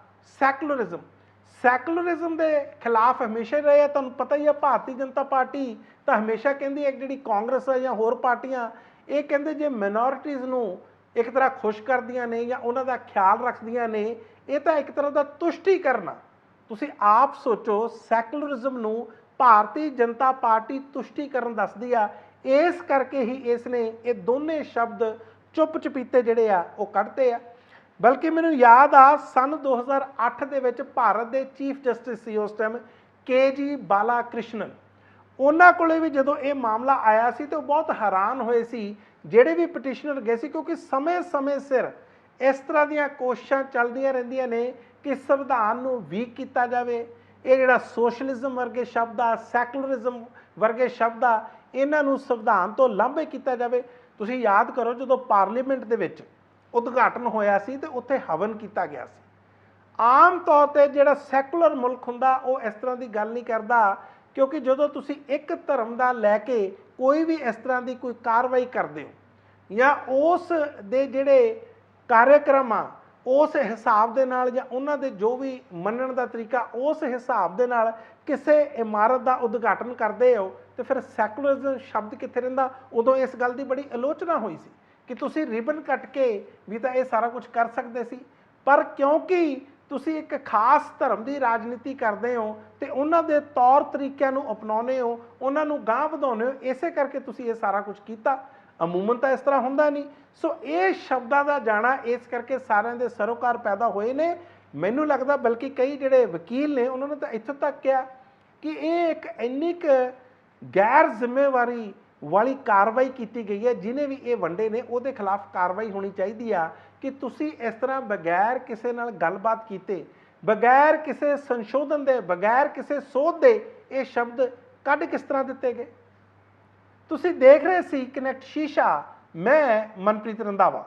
ਸੈਕੂਲਰਿਜ਼ਮ ਦੇ ਖਿਲਾਫ ਹਮੇਸ਼ਾ ਰਹੇ ਆ। ਤੁਹਾਨੂੰ ਪਤਾ ਹੀ ਆ ਭਾਰਤੀ ਜਨਤਾ ਪਾਰਟੀ ਤਾਂ ਹਮੇਸ਼ਾ ਕਹਿੰਦੀ ਹੈ, ਜਿਹੜੀ ਕਾਂਗਰਸ ਹੈ ਜਾਂ ਹੋਰ ਪਾਰਟੀਆਂ, ਇਹ ਕਹਿੰਦੇ ਜੇ ਮਾਈਨੋਰਿਟੀਜ਼ ਨੂੰ ਇੱਕ ਤਰ੍ਹਾਂ ਖੁਸ਼ ਕਰਦੀਆਂ ਨੇ ਜਾਂ ਉਹਨਾਂ ਦਾ ਖਿਆਲ ਰੱਖਦੀਆਂ ਨੇ, ਇਹ ਤਾਂ ਇੱਕ ਤਰ੍ਹਾਂ ਦਾ ਤੁਸ਼ਟੀਕਰਨ ਆ। ਤੁਸੀਂ ਆਪ ਸੋਚੋ, ਸੈਕੂਲਰਿਜ਼ਮ ਨੂੰ ਭਾਰਤੀ ਜਨਤਾ ਪਾਰਟੀ ਤੁਸ਼ਟੀਕਰਨ ਦੱਸਦੀ ਆ। ਇਸ ਕਰਕੇ ਹੀ ਇਸ ਨੇ ਇਹ ਦੋਨੇ ਸ਼ਬਦ ਚੁੱਪ ਚਪੀਤੇ ਜਿਹੜੇ ਆ ਉਹ ਕੱਢਦੇ ਆ। ਬਲਕਿ ਮੈਨੂੰ ਯਾਦ ਆ ਸਨ 2008 ਦੇ ਵਿੱਚ ਭਾਰਤ ਦੇ ਚੀਫ ਜਸਟਿਸ ਸੀ ਉਸ ਟਾਈਮ KG ਬਾਲਾ ਕ੍ਰਿਸ਼ਨਨ। ਉਹਨਾਂ ਕੋਲੇ ਵੀ ਜਦੋਂ ਇਹ ਮਾਮਲਾ ਆਇਆ ਸੀ ਤਾਂ ਉਹ ਬਹੁਤ ਹੈਰਾਨ ਹੋਏ ਸੀ ਜਿਹੜੇ ਵੀ ਪਟੀਸ਼ਨਰ ਗਏ ਸੀ, ਕਿਉਂਕਿ ਸਮੇਂ ਸਿਰ ਇਸ ਤਰ੍ਹਾਂ ਦੀਆਂ ਕੋਸ਼ਿਸ਼ਾਂ ਚੱਲਦੀਆਂ ਰਹਿੰਦੀਆਂ ਨੇ ਕਿ ਸੰਵਿਧਾਨ ਨੂੰ ਵੀਕ ਕੀਤਾ ਜਾਵੇ। ਇਹ ਜਿਹੜਾ ਸੋਸ਼ਲਿਜ਼ਮ ਵਰਗੇ ਸ਼ਬਦ ਆ, ਸੈਕੂਲਰਿਜ਼ਮ ਵਰਗੇ ਸ਼ਬਦ ਆ, ਇਹਨਾਂ ਨੂੰ ਸੰਵਿਧਾਨ ਤੋਂ ਲਾਂਭੇ ਕੀਤਾ ਜਾਵੇ। ਤੁਸੀਂ ਯਾਦ ਕਰੋ ਜਦੋਂ ਪਾਰਲੀਮੈਂਟ ਦੇ ਵਿੱਚ ਉਦਘਾਟਨ ਹੋਇਆ ਸੀ ਤੇ ਉੱਥੇ ਹਵਨ ਕੀਤਾ ਗਿਆ ਸੀ। ਆਮ ਤੌਰ ਤੇ ਜਿਹੜਾ ਸੈਕੂਲਰ ਮੁਲਕ ਹੁੰਦਾ ਉਹ ਇਸ ਤਰ੍ਹਾਂ ਦੀ ਗੱਲ ਨਹੀਂ ਕਰਦਾ, ਕਿਉਂਕਿ ਜਦੋਂ ਤੁਸੀਂ ਇੱਕ ਧਰਮ ਦਾ ਲੈ ਕੇ ਕੋਈ ਵੀ ਇਸ ਤਰ੍ਹਾਂ ਦੀ ਕੋਈ ਕਾਰਵਾਈ ਕਰਦੇ ਹੋ ਜਾਂ ਉਸ ਦੇ ਜਿਹੜੇ ਕਾਰਿਆਕਰਮ ਆ ਉਸ ਹਿਸਾਬ ਦੇ ਨਾਲ ਜਾਂ ਉਹਨਾਂ ਦੇ ਜੋ ਵੀ ਮੰਨਣ ਦਾ ਤਰੀਕਾ ਉਸ ਹਿਸਾਬ ਦੇ ਨਾਲ ਕਿਸੇ ਇਮਾਰਤ ਦਾ ਉਦਘਾਟਨ ਕਰਦੇ ਹੋ ਤੇ ਫਿਰ ਸੈਕੂਲਰਿਜ਼ਮ ਸ਼ਬਦ ਕਿੱਥੇ ਰਹਿੰਦਾ। ਉਦੋਂ ਇਸ ਗੱਲ ਦੀ ਬੜੀ ਆਲੋਚਨਾ ਹੋਈ ਸੀ ਕਿ ਤੁਸੀਂ ਰਿਬਨ ਕੱਟ ਕੇ ਵੀ ਤਾਂ ਇਹ ਸਾਰਾ ਕੁਝ ਕਰ ਸਕਦੇ ਸੀ, ਪਰ ਕਿਉਂਕਿ ਤੁਸੀਂ ਇੱਕ ਖਾਸ ਧਰਮ ਦੀ ਰਾਜਨੀਤੀ ਕਰਦੇ ਹੋ ਤੇ ਉਹਨਾਂ ਦੇ ਤੌਰ ਤਰੀਕਿਆਂ ਨੂੰ ਅਪਣਾਉਂਦੇ ਹੋ, ਉਹਨਾਂ ਨੂੰ ਗਾਂਹ ਵਧਾਉਂਦੇ ਹੋ, ਇਸੇ ਕਰਕੇ ਤੁਸੀਂ ਇਹ ਸਾਰਾ ਕੁਝ ਕੀਤਾ। ਅਮੂਮਨ ਤਾਂ ਇਸ ਤਰ੍ਹਾਂ ਹੁੰਦਾ ਨਹੀਂ। ਸੋ ਇਹ ਸ਼ਬਦਾਂ ਦਾ ਜਾਣਾ ਇਸ ਕਰਕੇ ਸਾਰਿਆਂ ਦੇ ਸਰੋਕਾਰ ਪੈਦਾ ਹੋਏ ਨੇ। ਮੈਨੂੰ ਲੱਗਦਾ ਬਲਕਿ ਕਈ ਜਿਹੜੇ ਵਕੀਲ ਨੇ ਉਹਨਾਂ ਨੇ ਤਾਂ ਇੱਥੋਂ ਤੱਕ ਕਿਹਾ ਕਿ ਇਹ ਇੱਕ ਇੰਨੀ ਕੁ ਗੈਰ ਜ਼ਿੰਮੇਵਾਰੀ ਵਾਲੀ ਕਾਰਵਾਈ ਕੀਤੀ ਗਈ ਹੈ, ਜਿਹਨੇ ਵੀ ਇਹ ਵੰਡੇ ਨੇ ਉਹਦੇ ਖਿਲਾਫ ਕਾਰਵਾਈ ਹੋਣੀ ਚਾਹੀਦੀ ਆ ਕਿ ਤੁਸੀਂ ਇਸ ਤਰ੍ਹਾਂ ਬਗੈਰ ਕਿਸੇ ਨਾਲ ਗੱਲਬਾਤ ਕੀਤੇ, ਬਗੈਰ ਕਿਸੇ ਸੰਸ਼ੋਧਨ ਦੇ, ਬਗੈਰ ਕਿਸੇ ਸੋਧ ਦੇ ਇਹ ਸ਼ਬਦ ਕੱਢ ਕਿਸ ਤਰ੍ਹਾਂ ਦਿੱਤੇ ਗਏ। ਤੁਸੀਂ ਦੇਖ ਰਹੇ ਸੀ ਕਨੈਕਟ ਸ਼ੀਸ਼ਾ, ਮੈਂ ਮਨਪ੍ਰੀਤ ਰੰਧਾਵਾ।